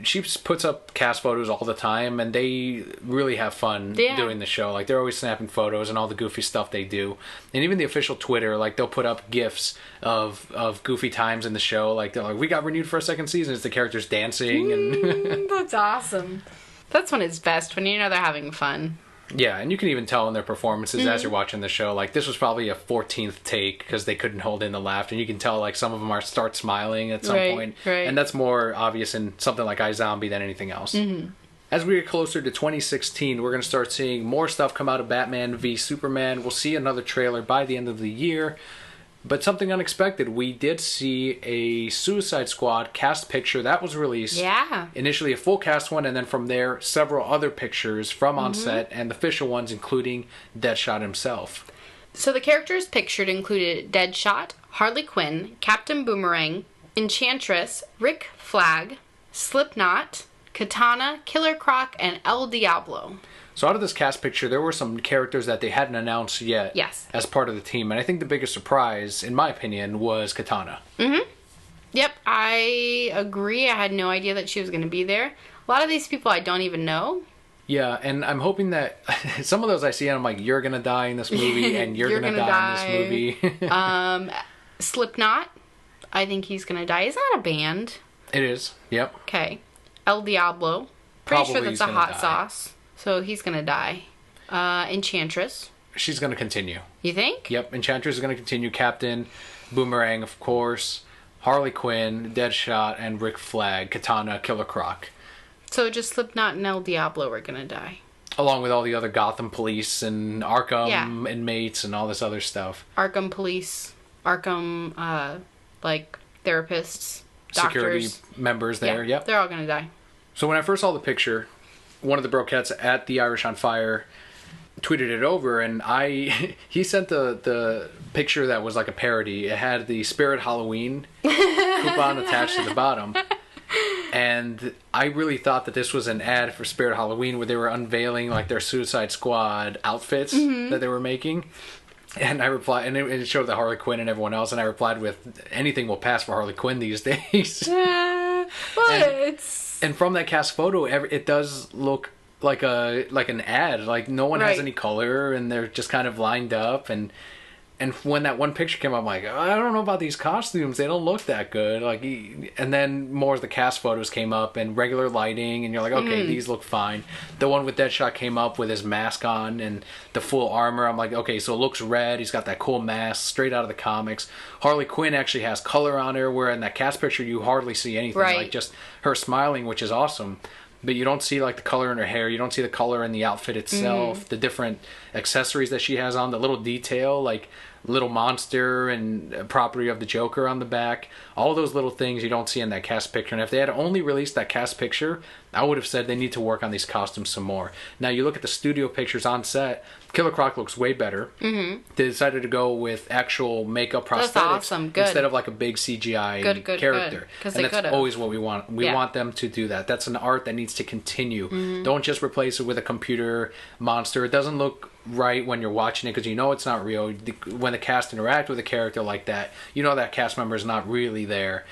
She puts up cast photos all the time, and they really have fun doing the show. They're always snapping photos and all the goofy stuff they do. And even the official Twitter, they'll put up GIFs of goofy times in the show. They're like, we got renewed for a second season. It's the characters dancing. And that's awesome. That's when it's best, when they're having fun. Yeah, and you can even tell in their performances as you're watching the show. This was probably a 14th take because they couldn't hold in the laugh, and you can tell some of them start smiling at some point. Right. And that's more obvious in something like iZombie than anything else. Mm-hmm. As we get closer to 2016, we're going to start seeing more stuff come out of Batman v Superman. We'll see another trailer by the end of the year. But something unexpected, we did see a Suicide Squad cast picture that was released. Yeah. Initially a full cast one, and then from there, several other pictures from on set, and the official ones, including Deadshot himself. So the characters pictured included Deadshot, Harley Quinn, Captain Boomerang, Enchantress, Rick Flag, Slipknot, Katana, Killer Croc, and El Diablo. So out of this cast picture, there were some characters that they hadn't announced yet as part of the team. And I think the biggest surprise, in my opinion, was Katana. Yep, I agree. I had no idea that she was going to be there. A lot of these people I don't even know. Yeah, and I'm hoping that some of those I see and I'm like, you're going to die in this movie, and you're going to die in this movie. Slipknot, I think he's going to die. Is that a band? It is, yep. Okay. El Diablo. Pretty Probably sure that's a hot die. sauce. So he's going to die. Enchantress. She's going to continue. You think? Yep, Enchantress is going to continue. Captain, Boomerang, of course, Harley Quinn, Deadshot, and Rick Flag, Katana, Killer Croc. So just Slipknot and El Diablo are going to die. Along with all the other Gotham police and Arkham inmates and all this other stuff. Arkham police, Arkham, therapists, Security doctors. members there, yep. They're all going to die. So when I first saw the picture, one of the Brokettes at the Irish on Fire tweeted it over, and he sent the picture that was like a parody. It had the Spirit Halloween coupon attached to the bottom. And I really thought that this was an ad for Spirit Halloween where they were unveiling like their Suicide Squad outfits that they were making. And I replied, and it showed the Harley Quinn and everyone else, and I replied with, anything will pass for Harley Quinn these days. And from that cast photo, it does look like an ad. Like no one has any color, and they're just kind of lined up. And when that one picture came up, I'm like, I don't know about these costumes. They don't look that good. Like, and then more of the cast photos came up and regular lighting, and you're like, okay, these look fine. The one with Deadshot came up with his mask on and the full armor. I'm like, okay, so it looks red. He's got that cool mask straight out of the comics. Harley Quinn actually has color on her, where in that cast picture you hardly see anything. Like just her smiling, which is awesome. But you don't see like the color in her hair. You don't see the color in the outfit itself. The different accessories that she has on, the little detail, like little monster and property of the Joker on the back. All those little things you don't see in that cast picture. And if they had only released that cast picture, I would have said they need to work on these costumes some more. Now you look at the studio pictures on set, Killer Croc looks way better. They decided to go with actual makeup prosthetics instead of like a big CGI character. And that's always what we want. We want them to do that. That's an art that needs to continue. Don't just replace it with a computer monster. It doesn't look right when you're watching it because you know it's not real. When the cast interact with a character like that, you know that cast member is not really there.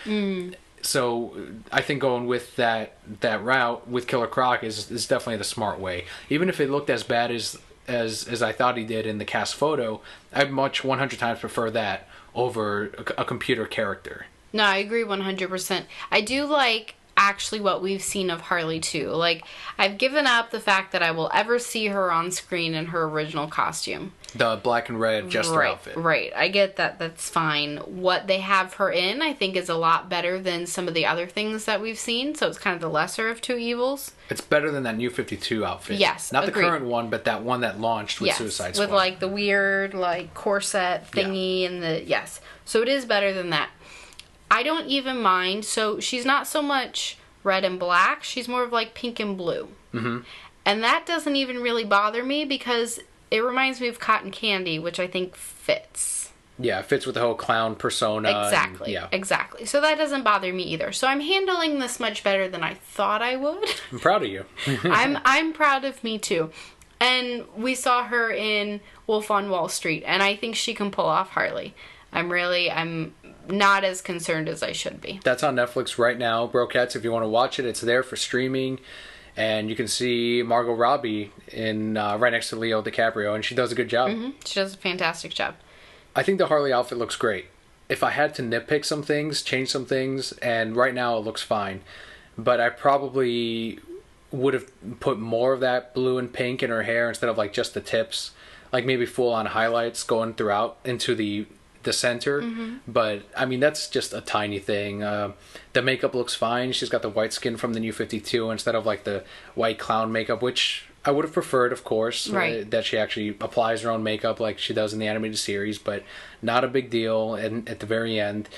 So I think going with that route with Killer Croc is definitely the smart way. Even if it looked as bad as I thought he did in the cast photo, I'd much 100 times prefer that over a computer character. No, I agree 100%. I do like actually what we've seen of Harley too. Like, I've given up the fact that I will ever see her on screen in her original costume. The black and red Jester outfit. Right. I get that. That's fine. What they have her in, I think, is a lot better than some of the other things that we've seen. So it's kind of the lesser of two evils. It's better than that New 52 outfit. Yes, Not agreed. the current one, but that one that launched with Suicide Squad. With like the weird like corset thingy and the... Yes. So it is better than that. I don't even mind. So she's not so much red and black. She's more of like pink and blue. And that doesn't even really bother me because it reminds me of Cotton Candy, which I think fits. Yeah, it fits with the whole clown persona. Exactly. Exactly. So that doesn't bother me either. So I'm handling this much better than I thought I would. I'm proud of you. I'm proud of me too. And we saw her in Wolf on Wall Street, and I think she can pull off Harley. I'm not as concerned as I should be. That's on Netflix right now, Brokettes. If you want to watch it, it's there for streaming. And you can see Margot Robbie in right next to Leo DiCaprio, and she does a good job. She does a fantastic job. I think the Harley outfit looks great. If I had to nitpick some things, change some things, and right now it looks fine. But I probably would have put more of that blue and pink in her hair instead of like just the tips. Like maybe full on highlights going throughout into the center. But I mean, that's just a tiny thing. The makeup looks fine. She's got the white skin from the New 52 instead of like the white clown makeup, which I would have preferred, of course, Right. that she actually applies her own makeup like she does in the animated series, but not a big deal. And at the very end,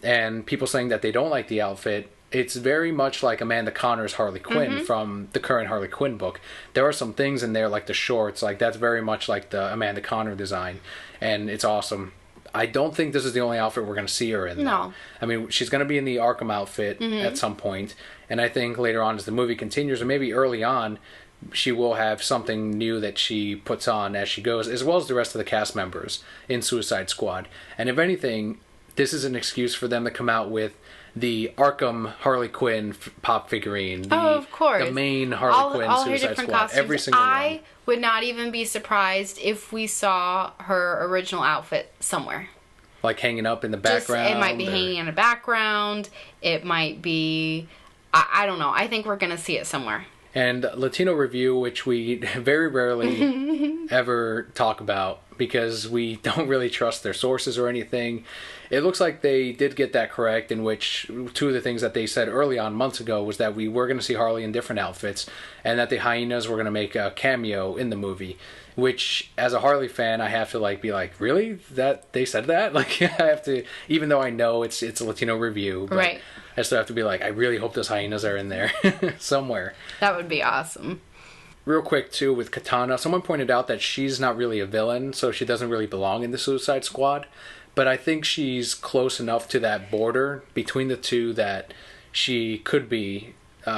and people saying that they don't like the outfit, it's very much like Amanda Connor's Harley Quinn from the current Harley Quinn book. There are some things in there, like the shorts, like that's very much like the Amanda Connor design, and it's awesome. I don't think this is the only outfit we're going to see her in. No. I mean, she's going to be in the Arkham outfit at some point, and I think later on as the movie continues, or maybe early on, she will have something new that she puts on as she goes, as well as the rest of the cast members in Suicide Squad. And if anything, this is an excuse for them to come out with the Arkham Harley Quinn pop figurine. Of course. The main Harley Quinn all her Suicide different Squad. costumes. Every single I one. would not even be surprised if we saw her original outfit somewhere. Like hanging up in the Just, background. it might be hanging in a background. It might be... I don't know. I think we're going to see it somewhere. And Latino Review, which we very rarely ever talk about because we don't really trust their sources or anything. It looks like they did get that correct, in which two of the things that they said early on months ago was that we were going to see Harley in different outfits and that the hyenas were going to make a cameo in the movie. Which, as a Harley fan, I have to be like, really? That they said that? Like, I have to, even though I know it's a Latino Review, but Right. I still have to be like, I really hope those hyenas are in there somewhere. That would be awesome. Real quick, too, with Katana, someone pointed out that she's not really a villain, so she doesn't really belong in the Suicide Squad. But I think she's close enough to that border between the two that she could be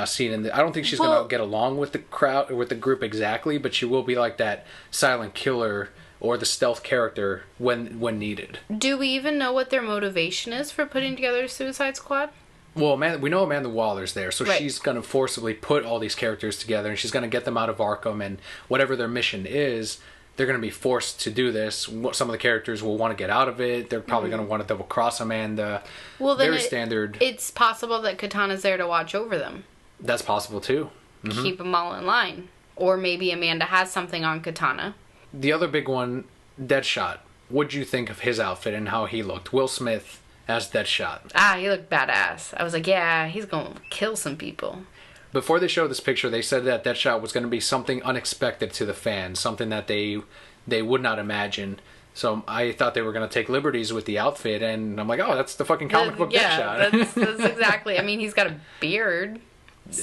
seen in the... I don't think she's going to get along with the crowd or with the group exactly, but she will be like that silent killer or the stealth character when needed. Do we even know what their motivation is for putting together Suicide Squad? Well, we know Amanda Waller's there, so Right. she's going to forcibly put all these characters together, and she's going to get them out of Arkham, and whatever their mission is, they're going to be forced to do this. Some of the characters will want to get out of it. They're probably going to want to double-cross Amanda. Well, then Very standard. It's possible that Katana's there to watch over them. That's possible, too. Keep them all in line. Or maybe Amanda has something on Katana. The other big one, Deadshot. What'd you think of his outfit and how he looked? Will Smith as Deadshot. He looked badass. I was like, yeah, he's going to kill some people. Before they showed this picture, they said that Deadshot was going to be something unexpected to the fans, something that they would not imagine. So I thought they were going to take liberties with the outfit, and I'm like, oh, that's the fucking comic book Yeah, Deadshot. that's exactly. I mean, he's got a beard.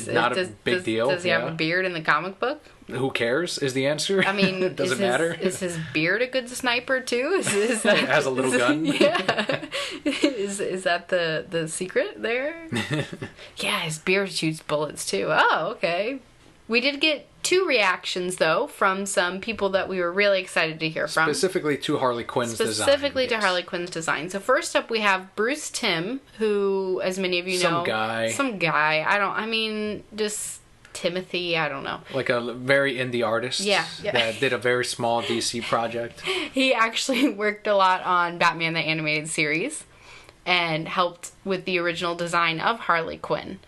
Not a big deal. Does he have a beard in the comic book? Who cares is the answer. I mean, does it matter? Is his beard a good sniper too? Is that, It has a little gun. Yeah. Is that the secret there? Yeah, his beard shoots bullets too. Oh, okay. We did get 2 reactions though from some people that we were really excited to hear from. Specifically to Harley Quinn's design. Specifically to yes. Harley Quinn's design. So first up we have Bruce Timm, who, as many of you know... Some guy. Just Timothy, I don't know. Like a very indie artist. Yeah. That did a very small DC project. He actually worked a lot on Batman the Animated Series and helped with the original design of Harley Quinn.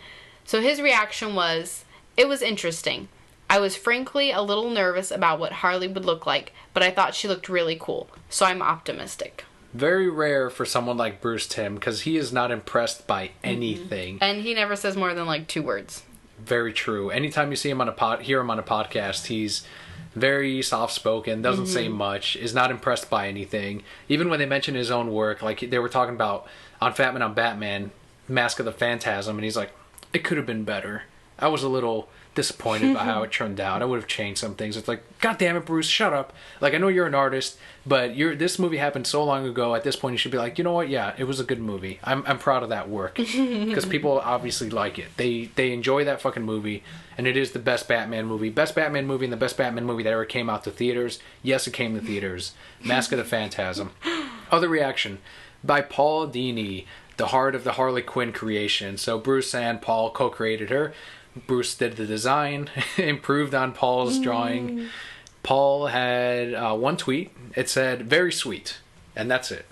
So his reaction was, it was interesting. I was frankly a little nervous about what Harley would look like, but I thought she looked really cool, so I'm optimistic. Very rare for someone like Bruce Timm, because he is not impressed by anything. And he never says more than 2 words. Very true. Anytime you see him hear him on a podcast, he's very soft-spoken, doesn't say much, is not impressed by anything. Even when they mention his own work, like they were talking about on Fat Man on Batman, Mask of the Phantasm, and he's like, it could have been better. I was a little disappointed by how it turned out. I would have changed some things. It's like, God damn it, Bruce, shut up. Like, I know you're an artist, but this movie happened so long ago. At this point, you should be like, you know what? Yeah, it was a good movie. I'm proud of that work because people obviously like it. They enjoy that fucking movie, and it is the best Batman movie. Best Batman movie and the best Batman movie that ever came out to theaters. Yes, it came to theaters. Mask of the Phantasm. Other reaction by Paul Dini, the heart of the Harley Quinn creation. So Bruce and Paul co-created her. Bruce did the design, improved on Paul's drawing. Paul had one tweet. It said, very sweet. And that's it.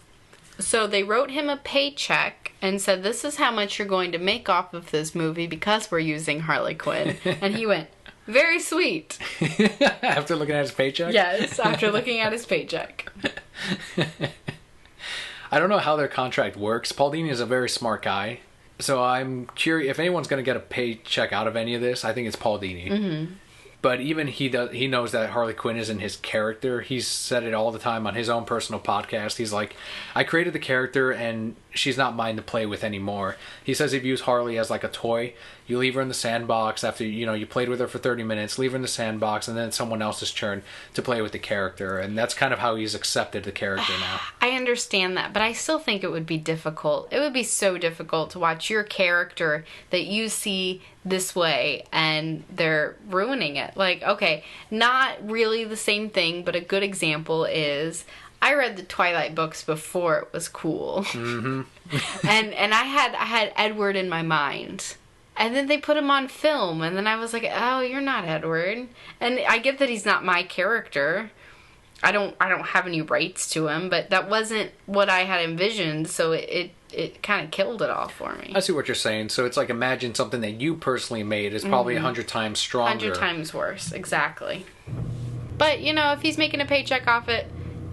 So they wrote him a paycheck and said, this is how much you're going to make off of this movie because we're using Harley Quinn. And he went, very sweet. After looking at his paycheck? Yes, after looking at his paycheck. I don't know how their contract works. Paul Dini is a very smart guy. So I'm curious, if anyone's going to get a paycheck out of any of this, I think it's Paul Dini. But even he knows that Harley Quinn isn't his character. He's said it all the time on his own personal podcast. He's like, I created the character and she's not mine to play with anymore. He says he views Harley as like a toy. You leave her in the sandbox after, you played with her for 30 minutes, leave her in the sandbox, and then it's someone else's turn to play with the character. And that's kind of how he's accepted the character now. I understand that, but I still think it would be difficult. It would be so difficult to watch your character that you see this way and they're ruining it. Like, okay, not really the same thing, but a good example is I read the Twilight books before it was cool. Mm-hmm. and I had Edward in my mind. And then they put him on film, and then I was like, oh, you're not Edward. And I get that he's not my character. I don't have any rights to him, but that wasn't what I had envisioned, so it kind of killed it all for me. I see what you're saying. So it's like, imagine something that you personally made is probably 100 times stronger. 100 times worse, exactly. But, if he's making a paycheck off it,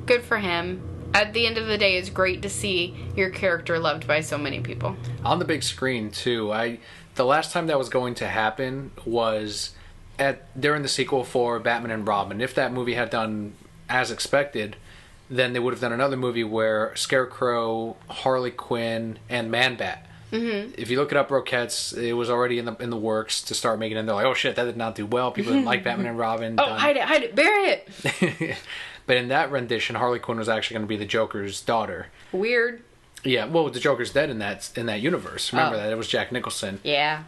good for him. At the end of the day, it's great to see your character loved by so many people. On the big screen, too. The last time that was going to happen was during the sequel for Batman and Robin. If that movie had done as expected, then they would have done another movie where Scarecrow, Harley Quinn, and Man-Bat. Mm-hmm. If you look it up, Roquettes, it was already in the works to start making it. And they're like, oh shit, that did not do well. People didn't like Batman and Robin. Oh, done. Hide it, bury it. But in that rendition, Harley Quinn was actually going to be the Joker's daughter. Weird. Yeah, well, the Joker's dead in that universe. Remember that? It was Jack Nicholson. Yeah.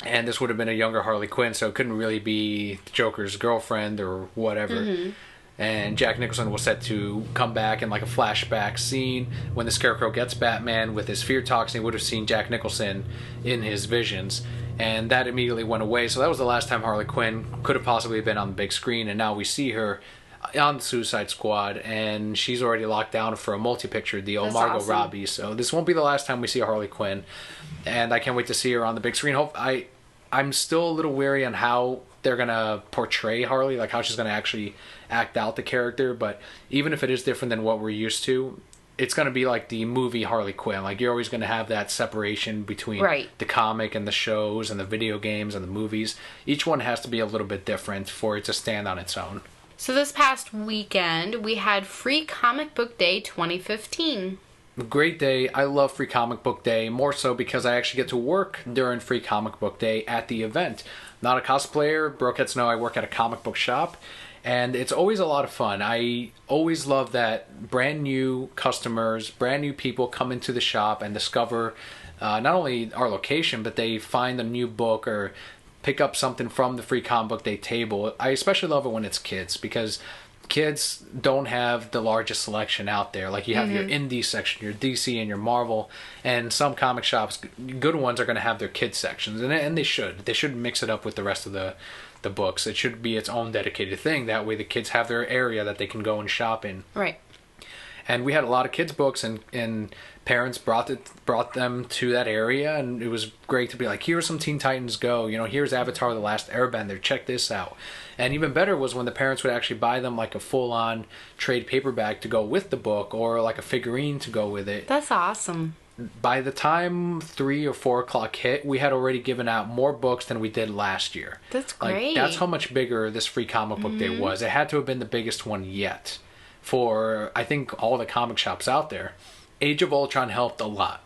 And this would have been a younger Harley Quinn, so it couldn't really be the Joker's girlfriend or whatever. Mm-hmm. And Jack Nicholson was set to come back in like a flashback scene when the Scarecrow gets Batman with his fear toxin. He would have seen Jack Nicholson in his visions. And that immediately went away. So that was the last time Harley Quinn could have possibly been on the big screen. And now we see her on the Suicide Squad, and she's already locked down for a multi-picture deal, That's Margot awesome. Robbie. So this won't be the last time we see Harley Quinn, and I can't wait to see her on the big screen. I'm still a little wary on how they're gonna portray Harley, like how she's gonna actually act out the character. But even if it is different than what we're used to, it's gonna be like the movie Harley Quinn. Like, you're always gonna have that separation between the comic and the shows and the video games and the movies. Each one has to be a little bit different for it to stand on its own. So this past weekend, we had Free Comic Book Day 2015. Great day. I love Free Comic Book Day, more so because I actually get to work during Free Comic Book Day at the event. Not a cosplayer. Brokettes know I work at a comic book shop, and it's always a lot of fun. I always love that brand new customers, brand new people come into the shop and discover not only our location, but they find a new book or pick up something from the Free Comic Book Day table. I especially love it when it's kids, because kids don't have the largest selection out there. Like, you have your indie section, your DC, and your Marvel, and some comic shops, good ones, are going to have their kids sections, and they should. They should mix it up with the rest of the books. It should be its own dedicated thing. That way the kids have their area that they can go and shop in. Right. And we had a lot of kids' books, and parents brought them to that area, and it was great to be like, here's some Teen Titans Go, here's Avatar: The Last Airbender, check this out. And even better was when the parents would actually buy them like a full-on trade paperback to go with the book, or like a figurine to go with it. That's awesome. By the time 3 or 4 o'clock hit, we had already given out more books than we did last year. That's great. That's how much bigger this Free Comic Book Day was. It had to have been the biggest one yet for, I think, all the comic shops out there. Age of Ultron helped a lot.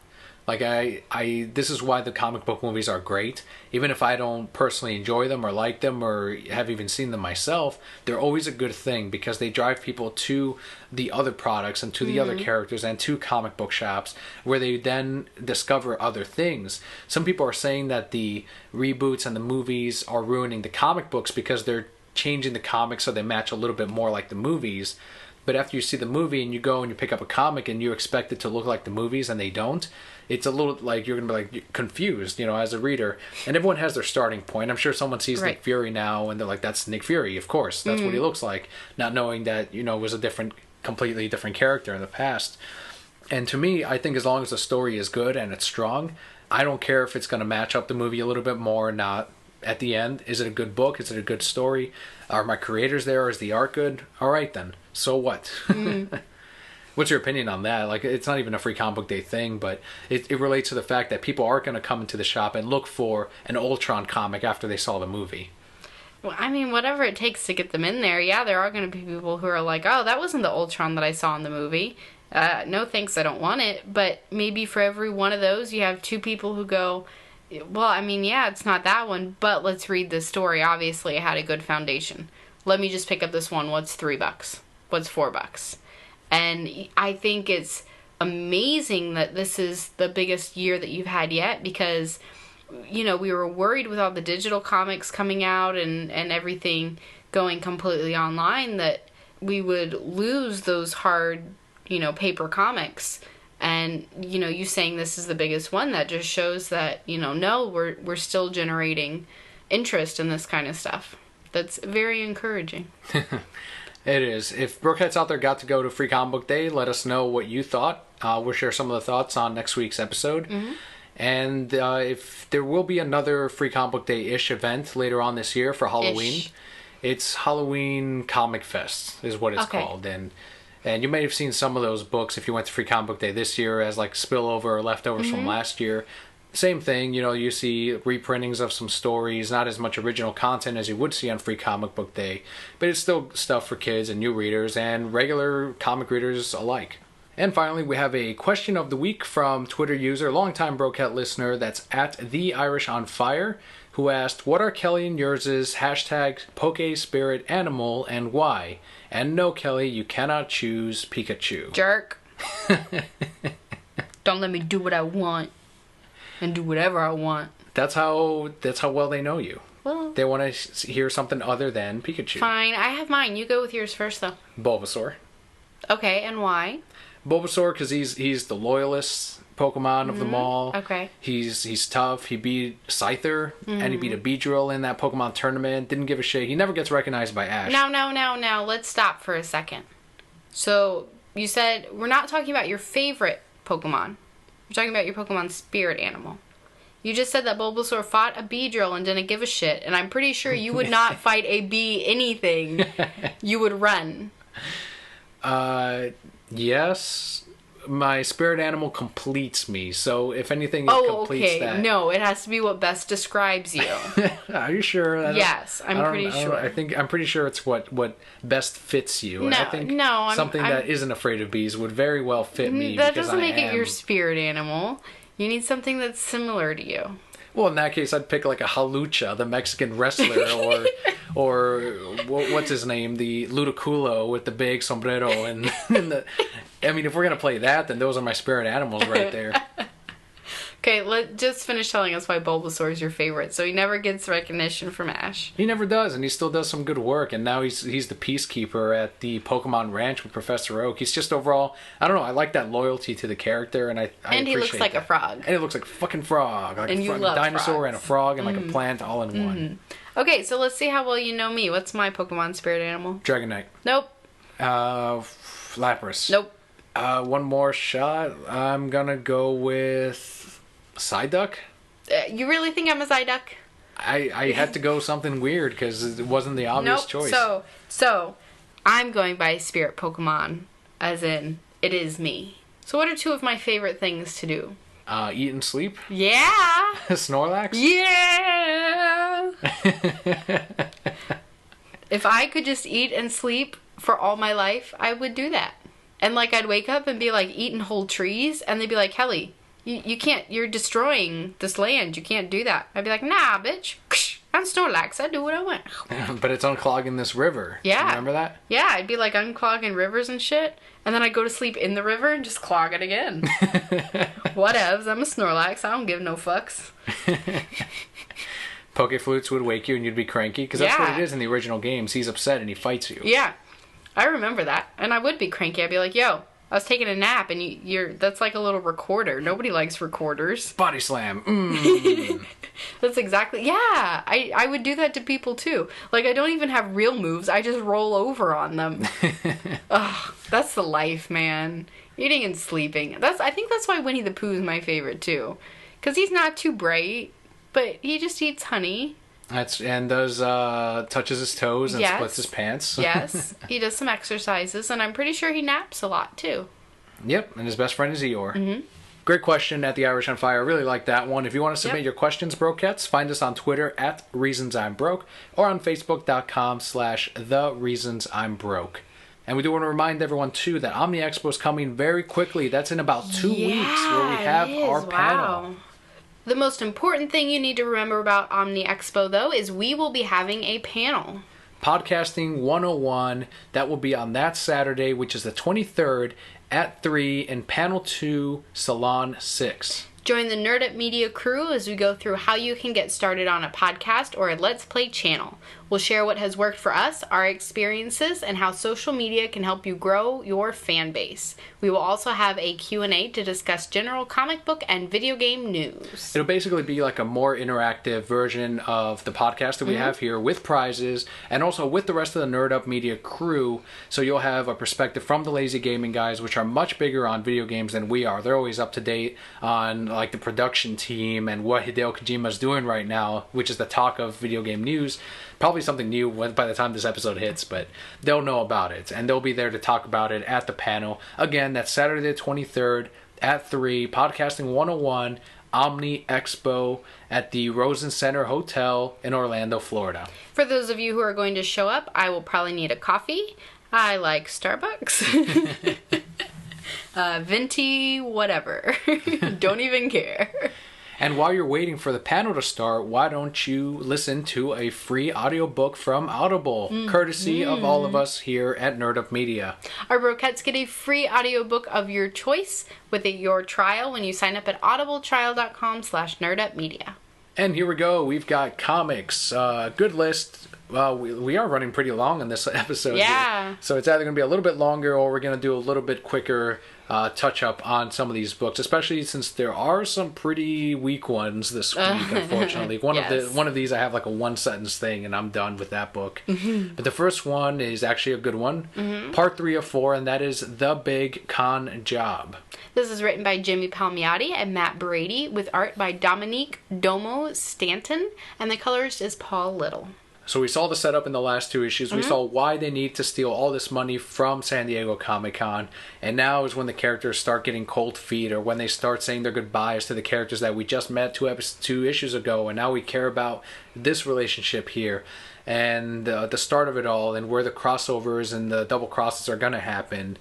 Like, this is why the comic book movies are great. Even if I don't personally enjoy them or like them or have even seen them myself, they're always a good thing because they drive people to the other products and to the other characters and to comic book shops where they then discover other things. Some people are saying that the reboots and the movies are ruining the comic books because they're changing the comics so they match a little bit more like the movies. But after you see the movie and you go and you pick up a comic and you expect it to look like the movies and they don't, it's a little like you're going to be like confused, as a reader. And everyone has their starting point. I'm sure someone sees Nick Fury now and they're like, that's Nick Fury, of course. That's what he looks like. Not knowing that, it was a completely different character in the past. And to me, I think as long as the story is good and it's strong, I don't care if it's going to match up the movie a little bit more or not. At the end, is it a good book? Is it a good story? Are my creators there? Is the art good? All right, then. So what? What's your opinion on that? Like, it's not even a Free Comic Book Day thing, but it relates to the fact that people are going to come into the shop and look for an Ultron comic after they saw the movie. Well, I mean, whatever it takes to get them in there. Yeah, there are going to be people who are like, oh, that wasn't the Ultron that I saw in the movie. No thanks, I don't want it. But maybe for every one of those, you have 2 people who go, well, I mean, yeah, it's not that one, but let's read this story. Obviously, it had a good foundation. Let me just pick up this one. What's $3? What's $4? And I think it's amazing that this is the biggest year that you've had yet, because, you know, we were worried with all the digital comics coming out and everything going completely online that we would lose those hard, you know, paper comics. And, you know, you saying this is the biggest one, that just shows that, you know, no, we're still generating interest in this kind of stuff. That's very encouraging. It is. If Brookheads out there got to go to Free Comic Book Day, let us know what you thought. We'll share some of the thoughts on next week's episode. Mm-hmm. And if there will be another Free Comic Book Day-ish event later on this year for Halloween. It's Halloween Comic Fest is what it's called. And you may have seen some of those books if you went to Free Comic Book Day this year as like spillover or leftovers from last year. Same thing, you know, you see reprintings of some stories, not as much original content as you would see on Free Comic Book Day, but it's still stuff for kids and new readers and regular comic readers alike. And finally, we have a question of the week from Twitter user, longtime Brocat listener, that's at @TheIrishOnFire, who asked, what are Kelli and yours' hashtag Poke Spirit Animal and why? And no, Kelli, you cannot choose Pikachu. Jerk. Don't let me do what I want. And do whatever I want. That's how well they know you. Well, they want to hear something other than Pikachu. Fine, I have mine. You go with yours first, though. Bulbasaur. Okay, and why? Bulbasaur because he's the loyalist Pokemon of them all. Okay. He's tough. He beat Scyther and he beat a Beedrill in that Pokemon tournament. Didn't give a shit. He never gets recognized by Ash. Now. Let's stop for a second. So you said we're not talking about your favorite Pokemon. We're talking about your Pokemon spirit animal. You just said that Bulbasaur fought a Beedrill and didn't give a shit, and I'm pretty sure you would not fight a bee anything. You would run. Yes. My spirit animal completes me, so if anything, it completes that. No, it has to be what best describes you. Are you sure? Yes, I'm pretty sure. I'm pretty sure it's what best fits you. No, and I think something that isn't afraid of bees would very well fit me. That doesn't make it your spirit animal. You need something that's similar to you. Well, in that case, I'd pick like a Halucha, the Mexican wrestler, or what's his name, the Ludicolo with the big sombrero, and the. I mean, if we're gonna play that, then those are my spirit animals right there. Okay, just finish telling us why Bulbasaur is your favorite. So he never gets recognition from Ash. He never does, and he still does some good work. And now he's the peacekeeper at the Pokemon Ranch with Professor Oak. He's just overall, I don't know, I like that loyalty to the character, and I and he looks like a frog. And he looks like a fucking frog, like and a dinosaur frogs. And a frog and like a plant all in one. Okay, so let's see how well you know me. What's my Pokemon spirit animal? Dragonite. Nope. Lapras. Nope. One more shot. I'm gonna go with Psyduck. You really think I'm a Psyduck? I had to go something weird because it wasn't the obvious choice. So I'm going by spirit Pokemon, as in it is me. So what are 2 of my favorite things to do? Eat and sleep. Yeah. Snorlax. Yeah. If I could just eat and sleep for all my life, I would do that. And like I'd wake up and be like eating whole trees, and they'd be like, Kelli, you can't, you're destroying this land, you can't do that. I'd be like, nah, bitch, I'm Snorlax, I do what I want. But it's unclogging this river. Yeah. Remember that? Yeah, I'd be like unclogging rivers and shit, and then I'd go to sleep in the river and just clog it again. Whatevs, I'm a Snorlax, I don't give no fucks. Poke Flutes would wake you and you'd be cranky, because that's what it is in the original games. He's upset and he fights you. Yeah. I remember that, and I would be cranky. I'd be like, yo, I was taking a nap, and you're that's like a little recorder. Nobody likes recorders. Body slam. That's exactly, yeah. I would do that to people, too. Like, I don't even have real moves. I just roll over on them. Ugh, that's the life, man. Eating and sleeping. I think that's why Winnie the Pooh is my favorite, too. Because he's not too bright, but he just eats honey. Touches his toes and splits his pants. Yes, he does some exercises, and I'm pretty sure he naps a lot too. Yep, and his best friend is Eeyore. Great question at the Irish on Fire. I really like that one. If you want to submit your questions, Brokettes, find us on Twitter at ReasonsI'mBroke or on Facebook.com/TheReasonsI'mBroke. And we do want to remind everyone, too, that Omni Expo is coming very quickly. That's in about 2 weeks where we have our panel. The most important thing you need to remember about Omni Expo, though, is we will be having a panel. Podcasting 101. That will be on that Saturday, which is the 23rd at 3 in Panel 2, Salon 6. Join the Nerd Up Media crew as we go through how you can get started on a podcast or a Let's Play channel. We'll share what has worked for us, our experiences, and how social media can help you grow your fan base. We will also have a Q&A to discuss general comic book and video game news. It'll basically be like a more interactive version of the podcast that we have here with prizes and also with the rest of the Nerd Up Media crew. So you'll have a perspective from the Lazy Gaming guys, which are much bigger on video games than we are. They're always up to date on like the production team and what Hideo Kojima's doing right now, which is the talk of video game news. Probably something new by the time this episode hits, but they'll know about it, and they'll be there to talk about it at the panel. Again, that's Saturday the 23rd at 3, Podcasting 101, Omni Expo at the Rosen Center Hotel in Orlando, Florida. For those of you who are going to show up, I will probably need a coffee. I like Starbucks. Venti, whatever. Don't even care. And while you're waiting for the panel to start, why don't you listen to a free audiobook from Audible, courtesy of all of us here at Nerd Up Media. Our Brokettes get a free audiobook of your choice with your trial when you sign up at audibletrial.com/nerdupmedia. And here we go. We've got comics. Good list. Well, we are running pretty long in this episode. Yeah. Here. So it's either going to be a little bit longer or we're going to do a little bit quicker touch up on some of these books, especially since there are some pretty weak ones this week, unfortunately. One of these I have like a one sentence thing and I'm done with that book. But the first one is actually a good one. Part 3 of 4, and that is The Big Con Job. This is written by Jimmy Palmiotti and Matt Brady with art by Dominique Domo Stanton, and the colorist is Paul Little. So we saw the setup in the last 2 issues. We saw why they need to steal all this money from San Diego Comic-Con. And now is when the characters start getting cold feet, or when they start saying their goodbyes to the characters that we just met 2 issues ago. And now we care about this relationship here. And the start of it all, and where the crossovers and the double crosses are going to happen.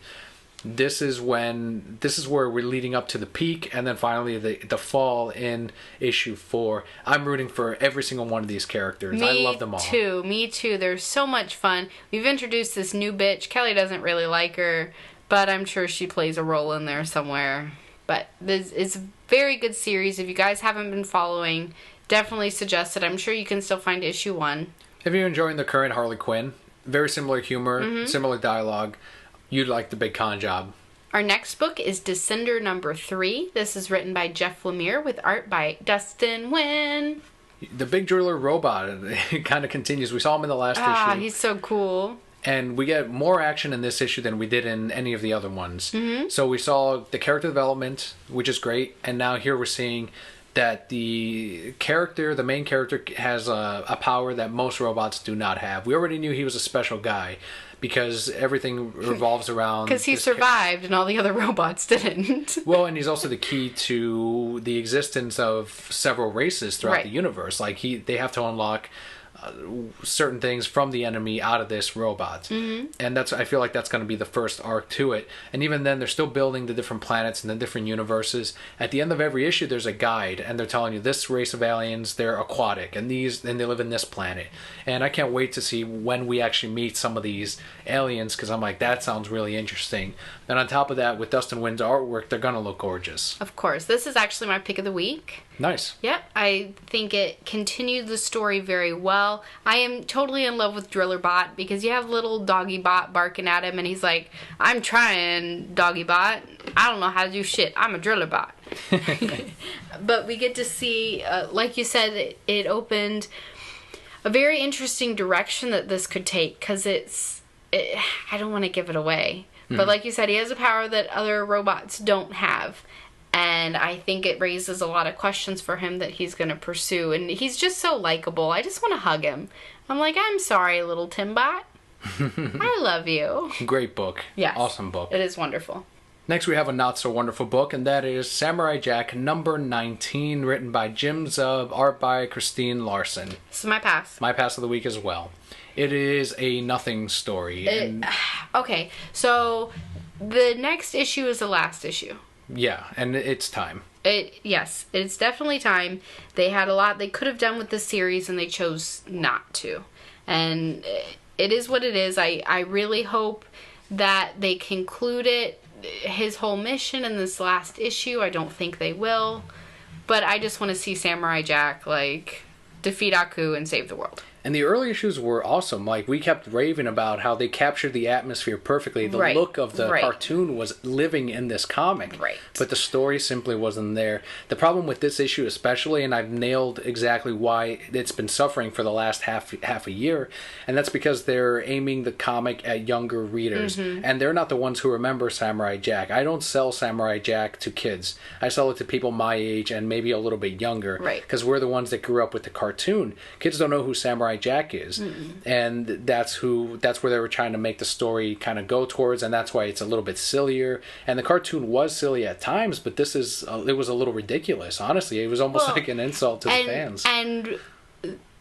This is where we're leading up to the peak, and then finally the fall in issue 4. I'm rooting for every single one of these characters. I love them all. Me too. They're so much fun. We've introduced this new bitch. Kelly doesn't really like her, but I'm sure she plays a role in there somewhere. But this is a very good series. If you guys haven't been following, definitely suggest it. I'm sure you can still find issue 1. If you're enjoying the current Harley Quinn, very similar humor, similar dialogue, you'd like The Big Con Job. Our next book is Descender number 3. This is written by Jeff Lemire with art by Dustin Nguyen. The Big Driller Robot, it kind of continues. We saw him in the last issue. He's so cool. And we get more action in this issue than we did in any of the other ones. So we saw the character development, which is great. And now here we're seeing that the main character, has a power that most robots do not have. We already knew he was a special guy, because everything revolves around... Because he survived and all the other robots didn't. Well, and he's also the key to the existence of several races throughout the universe. Like, they have to unlock certain things from the enemy out of this robot. And I feel like that's going to be the first arc to it. And even then, they're still building the different planets and the different universes. At the end of every issue, there's a guide, and they're telling you this race of aliens, they're aquatic, and they live in this planet. And I can't wait to see when we actually meet some of these aliens, because I'm like, that sounds really interesting. And on top of that, with Dustin Nguyen's artwork, they're going to look gorgeous. Of course. This is actually my pick of the week. Nice. Yep, I think it continued the story very well. I am totally in love with Driller Bot, because you have little Doggy Bot barking at him, and he's like, I'm trying, Doggy Bot. I don't know how to do shit. I'm a Driller Bot. But we get to see, like you said, it opened a very interesting direction that this could take, because I don't want to give it away. But like you said, he has a power that other robots don't have. And I think it raises a lot of questions for him that he's going to pursue. And he's just so likable. I just want to hug him. I'm like, I'm sorry, little Timbot. I love you. Great book. Yes. Awesome book. It is wonderful. Next, we have a not-so-wonderful book, and that is Samurai Jack number 19, written by Jim Zub, art by Christine Larson. This is my pass. My pass of the week as well. It is a nothing story. Okay, so the next issue is the last issue. Yeah, and it's time. Yes, it's definitely time. They had a lot they could have done with this series, and they chose not to. And it is what it is. I really hope that they conclude his whole mission in this last issue. I don't think they will. But I just want to see Samurai Jack, like, defeat Aku and save the world. And the early issues were awesome. Like, we kept raving about how they captured the atmosphere perfectly. The look of the cartoon was living in this comic. Right. But the story simply wasn't there. The problem with this issue especially, and I've nailed exactly why it's been suffering for the last half a year, and that's because they're aiming the comic at younger readers. Mm-hmm. And they're not the ones who remember Samurai Jack. I don't sell Samurai Jack to kids. I sell it to people my age and maybe a little bit younger. Right. Because we're the ones that grew up with the cartoon. Kids don't know who Samurai Jack is. Mm-mm. And that's where they were trying to make the story kind of go towards, and that's why it's a little bit sillier. And the cartoon was silly at times, but it was a little ridiculous. Honestly, it was almost like an insult to the fans. And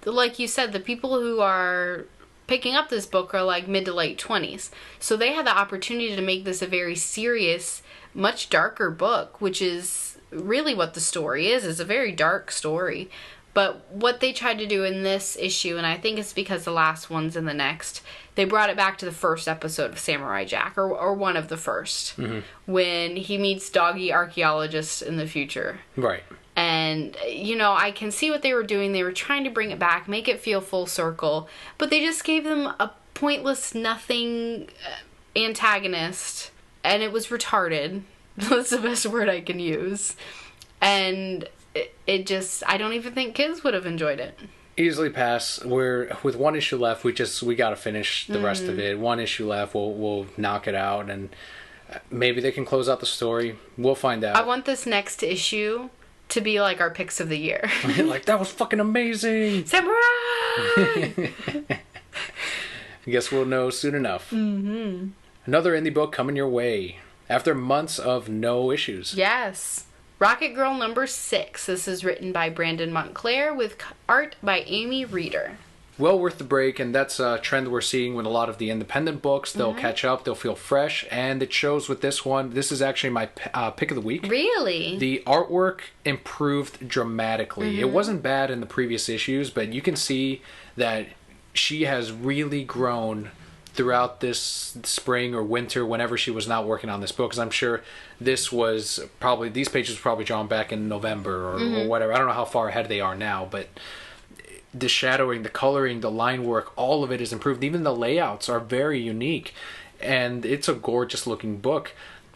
like you said, the people who are picking up this book are like mid to late 20s. So they had the opportunity to make this a very serious, much darker book, which is really what the story is. It's a very dark story. But what they tried to do in this issue, and I think it's because the last one's in the next, they brought it back to the first episode of Samurai Jack, or one of the first, mm-hmm. when he meets doggy archaeologists in the future. Right. And, I can see what they were doing. They were trying to bring it back, make it feel full circle, but they just gave them a pointless, nothing antagonist, and it was retarded. That's the best word I can use. And it just, I don't even think kids would have enjoyed it. Easily pass. We're with one issue left. We got to finish the rest of it. One issue left. We'll knock it out, and maybe they can close out the story. We'll find out. I want this next issue to be like our picks of the year. Like, that was fucking amazing. Samurai. I guess we'll know soon enough. Mm-hmm. Another indie book coming your way after months of no issues. Yes. Rocket Girl number 6. This is written by Brandon Montclair with art by Amy Reeder. Well worth the break, and that's a trend we're seeing with a lot of the independent books. They'll mm-hmm. catch up, they'll feel fresh, and it shows with this one. This is actually my pick of the week. Really? The artwork improved dramatically. Mm-hmm. It wasn't bad in the previous issues, but you can see that she has really grown throughout this spring or winter, whenever she was not working on this book, because I'm sure these pages were probably drawn back in November or whatever. I don't know how far ahead they are now, but the shadowing, the coloring, the line work, all of it is improved. Even the layouts are very unique, and it's a gorgeous looking book.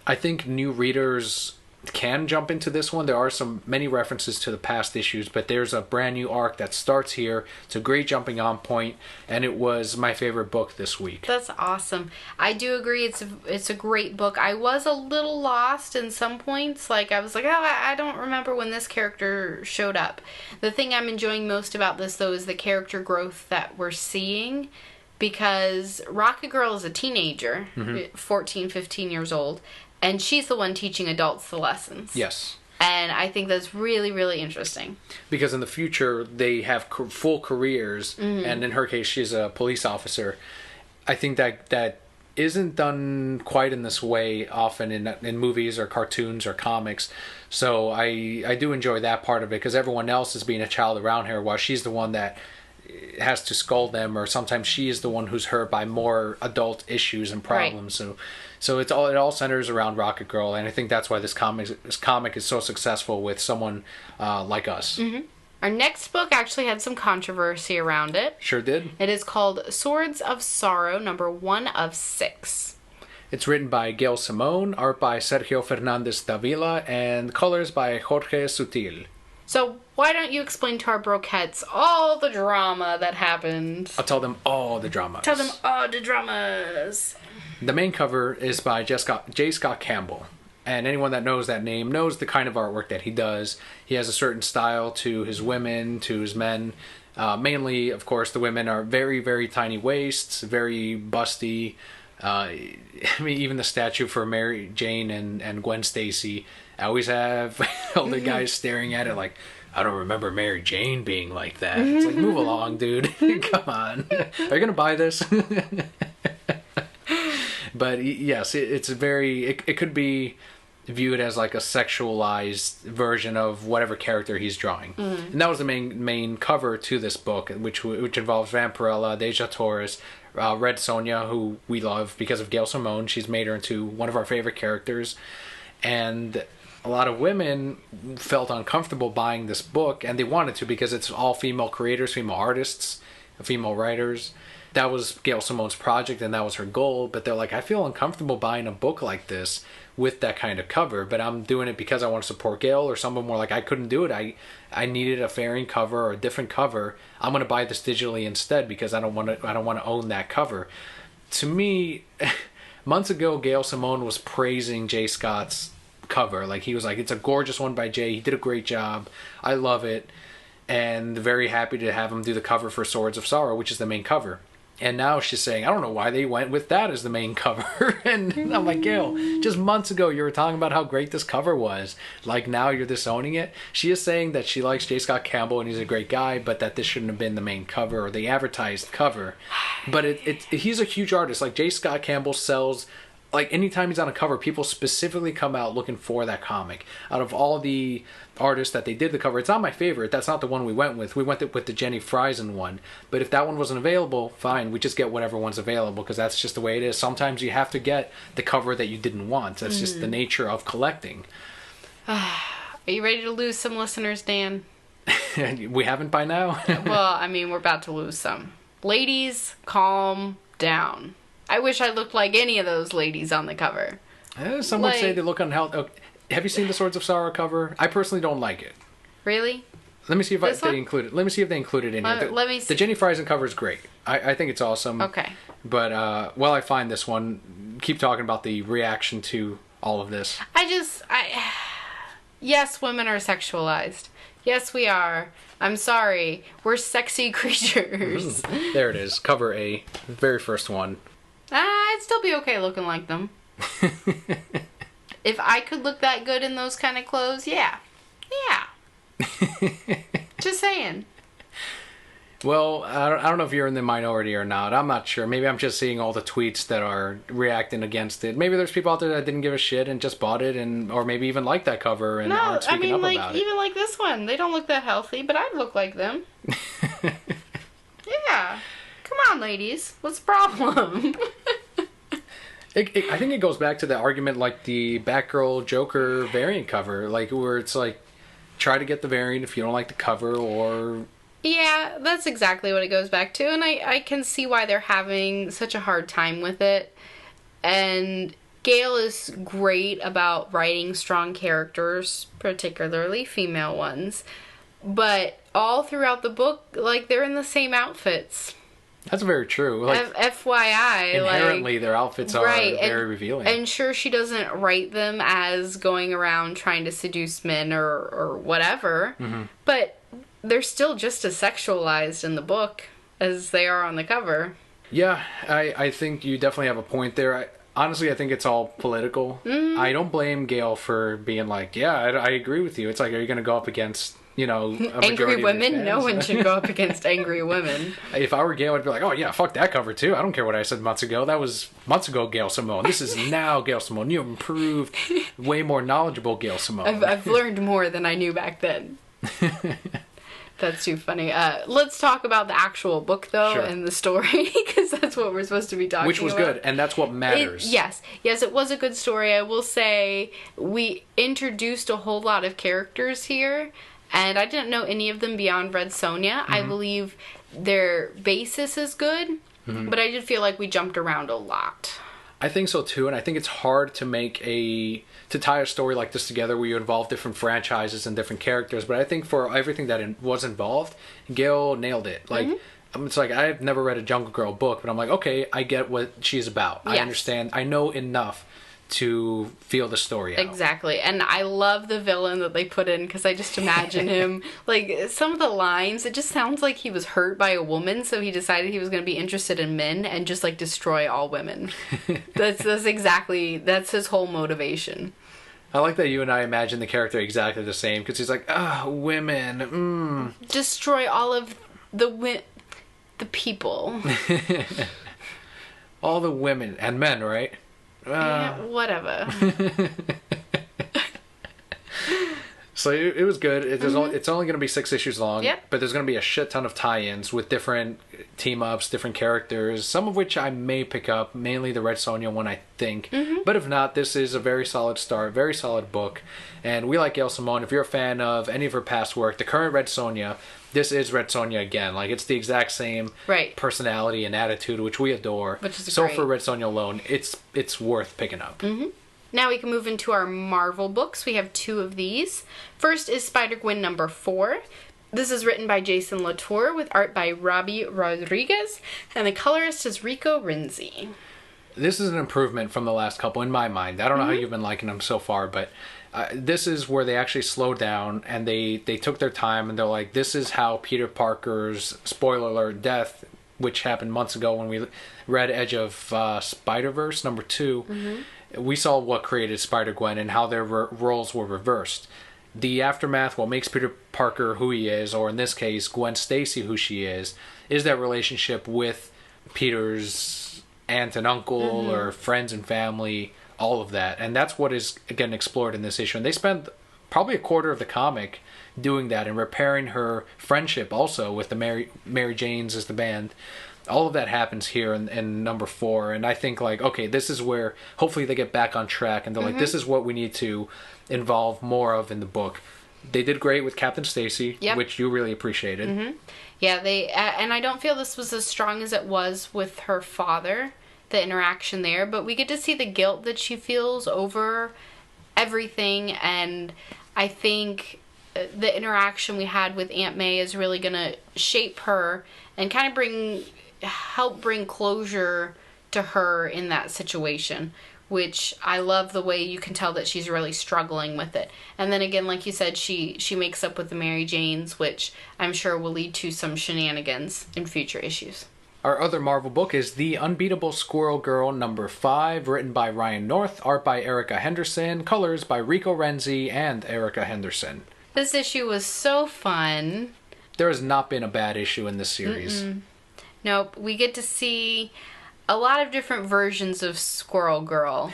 I think new readers can jump into this one. There are many references to the past issues, but there's a brand new arc that starts here. It's a great jumping on point, and it was my favorite book this week. That's awesome. I do agree. It's a great book. I was a little lost in some points. Like, I was like, I don't remember when this character showed up. The thing I'm enjoying most about this, though, is the character growth that we're seeing, because Rocket Girl is a teenager, 14, 15 years old, and she's the one teaching adults the lessons. Yes. And I think that's really, really interesting. Because in the future, they have full careers, and in her case, she's a police officer. I think that isn't done quite in this way often in movies or cartoons or comics. So I do enjoy that part of it, because everyone else is being a child around her, while she's the one that has to scold them, or sometimes she is the one who's hurt by more adult issues and problems. Right. So it all centers around Rocket Girl, and I think that's why this comic is so successful with someone like us. Mm-hmm. Our next book actually had some controversy around it. Sure did. It is called Swords of Sorrow, number 1 of 6. It's written by Gail Simone, art by Sergio Fernandez Davila, and colors by Jorge Sutil. So why don't you explain to our brokettes all the drama that happened? I'll tell them all the dramas. Tell them all the dramas. The main cover is by J. Scott Campbell. And anyone that knows that name knows the kind of artwork that he does. He has a certain style to his women, to his men. Mainly, of course, the women are very, very tiny waists, very busty, I mean, even the statue for Mary Jane and Gwen Stacy, I always have older guys staring at it like, I don't remember Mary Jane being like that. It's like, move along, dude. Come on. Are you going to buy this? But yes, it's very... It could be viewed as like a sexualized version of whatever character he's drawing. And that was the main cover to this book, which involves Vampirella, Deja Torres, Red Sonja, who we love because of Gail Simone. She's made her into one of our favorite characters. And a lot of women felt uncomfortable buying this book, and they wanted to because it's all female creators, female artists, female writers. That was Gail Simone's project, and that was her goal. But they're like, I feel uncomfortable buying a book like this with that kind of cover, but I'm doing it because I want to support Gail. Or some of them were like, I couldn't do it. I needed a variant cover or a different cover. I'm going to buy this digitally instead because I don't want to own that cover. To me, months ago, Gail Simone was praising Jay Scott's cover. Like, he was like, it's a gorgeous one by Jay. He did a great job. I love it. And very happy to have him do the cover for Swords of Sorrow, which is the main cover. And now she's saying, I don't know why they went with that as the main cover. And I'm like, Gail, just months ago you were talking about how great this cover was. Like, now you're disowning it. She is saying that she likes J. Scott Campbell and he's a great guy, but that this shouldn't have been the main cover or the advertised cover. But he's a huge artist. Like, J. Scott Campbell sells... Like, anytime he's on a cover, people specifically come out looking for that comic. Out of all the artists that they did the cover, it's not my favorite. That's not the one we went with. We went with the Jenny Friesen one. But if that one wasn't available, fine. We just get whatever one's available because that's just the way it is. Sometimes you have to get the cover that you didn't want. That's just the nature of collecting. Are you ready to lose some listeners, Dan? We haven't by now? Well, I mean, we're about to lose some. Ladies, calm down. I wish I looked like any of those ladies on the cover. Some would say they look unhealthy. Oh, have you seen the Swords of Sorrow cover? I personally don't like it. Really? Let me see if they include it. Let me see if they include it in here. Let me see. The Jenny Friesen cover is great. I think it's awesome. Okay. But while I find this one, keep talking about the reaction to all of this. Yes, women are sexualized. Yes, we are. I'm sorry. We're sexy creatures. There it is. Cover A. Very first one. I'd still be okay looking like them. If I could look that good in those kind of clothes, yeah. Just saying. Well, I don't know if you're in the minority or not. I'm not sure. Maybe I'm just seeing all the tweets that are reacting against it. Maybe there's people out there that didn't give a shit and just bought it, or maybe even like that cover and aren't speaking up about it. Even like this one. They don't look that healthy, but I'd look like them. Yeah. Come on, ladies. What's the problem? I think it goes back to the argument like the Batgirl Joker variant cover, like where it's like, try to get the variant if you don't like the cover, or... Yeah, that's exactly what it goes back to, and I can see why they're having such a hard time with it. And Gail is great about writing strong characters, particularly female ones. But all throughout the book, like, they're in the same outfits. That's very true. Like, FYI, inherently, their outfits are very revealing. And sure, she doesn't write them as going around trying to seduce men or whatever, but they're still just as sexualized in the book as they are on the cover. Yeah, I think you definitely have a point there. Honestly, I think it's all political. I don't blame Gail for being like, yeah, I agree with you. It's like, are you going to go up against... angry women? No one should go up against angry women. If I were Gail, I'd be like, oh yeah, fuck that cover too. I don't care what I said months ago. That was months ago, Gail Simone. This is now Gail Simone. You improved, way more knowledgeable Gail Simone. I've learned more than I knew back then. That's too funny. Let's talk about the actual book, though, and the story, because that's what we're supposed to be talking about. Which was good, and that's what matters. Yes, it was a good story. I will say we introduced a whole lot of characters here, and I didn't know any of them beyond Red Sonja. I believe their basis is good, but I did feel like we jumped around a lot. I think so too, and I think it's hard to tie a story like this together where you involve different franchises and different characters, but I think for everything that was involved, Gail nailed it. Like, it's like, I've never read a Jungle Girl book, but I'm like, okay, I get what she's about. Yeah. I understand. I know enough to feel the story out. Exactly. And I love the villain that they put in because I just imagine him, like, some of the lines, it just sounds like he was hurt by a woman, so he decided he was going to be interested in men and just, like, destroy all women. That's his whole motivation. I like that you and I imagine the character exactly the same, because he's like, women, Destroy all of the people. All the women and men, right? Yeah, whatever. So it was good. It's only going to be 6 issues long, yep. But there's going to be a shit ton of tie-ins with different team-ups, different characters, some of which I may pick up, mainly the Red Sonja one, I think. But if not, this is a very solid start, very solid book. And we like Gail Simone. If you're a fan of any of her past work, the current Red Sonja, this is Red Sonja again. Like, it's the exact same personality and attitude, which we adore. Which is so great. For Red Sonja alone, it's worth picking up. Now we can move into our Marvel books. We have 2 of these. First is Spider-Gwen number 4. This is written by Jason Latour with art by Robbie Rodriguez, and the colorist is Rico Renzi. This is an improvement from the last couple in my mind. I don't know how you've been liking them so far, but this is where they actually slowed down and they took their time, and they're like, this is how Peter Parker's, spoiler alert, death, which happened months ago when we read Edge of Spider-Verse number 2, we saw what created Spider-Gwen and how their roles were reversed. The aftermath, what makes Peter Parker who he is, or in this case, Gwen Stacy who she is that relationship with Peter's aunt and uncle or friends and family, all of that. And that's what is, again, explored in this issue. And they spend probably a quarter of the comic doing that and repairing her friendship also with the Mary Janes as the band. All of that happens here in number 4, and I think, like, okay, this is where hopefully they get back on track, and they're like, this is what we need to involve more of in the book. They did great with Captain Stacy, which you really appreciated. Yeah, and I don't feel this was as strong as it was with her father, the interaction there, but we get to see the guilt that she feels over everything, and I think the interaction we had with Aunt May is really going to shape her and kind of help bring closure to her in that situation, which I love the way you can tell that she's really struggling with it. And then again, like you said, she makes up with the Mary Janes, which I'm sure will lead to some shenanigans in future issues. Our other Marvel book is The Unbeatable Squirrel Girl number 5, written by Ryan North, art by Erica Henderson, colors by Rico Renzi and Erica Henderson. This issue was so fun. There has not been a bad issue in this series. Nope, we get to see a lot of different versions of Squirrel Girl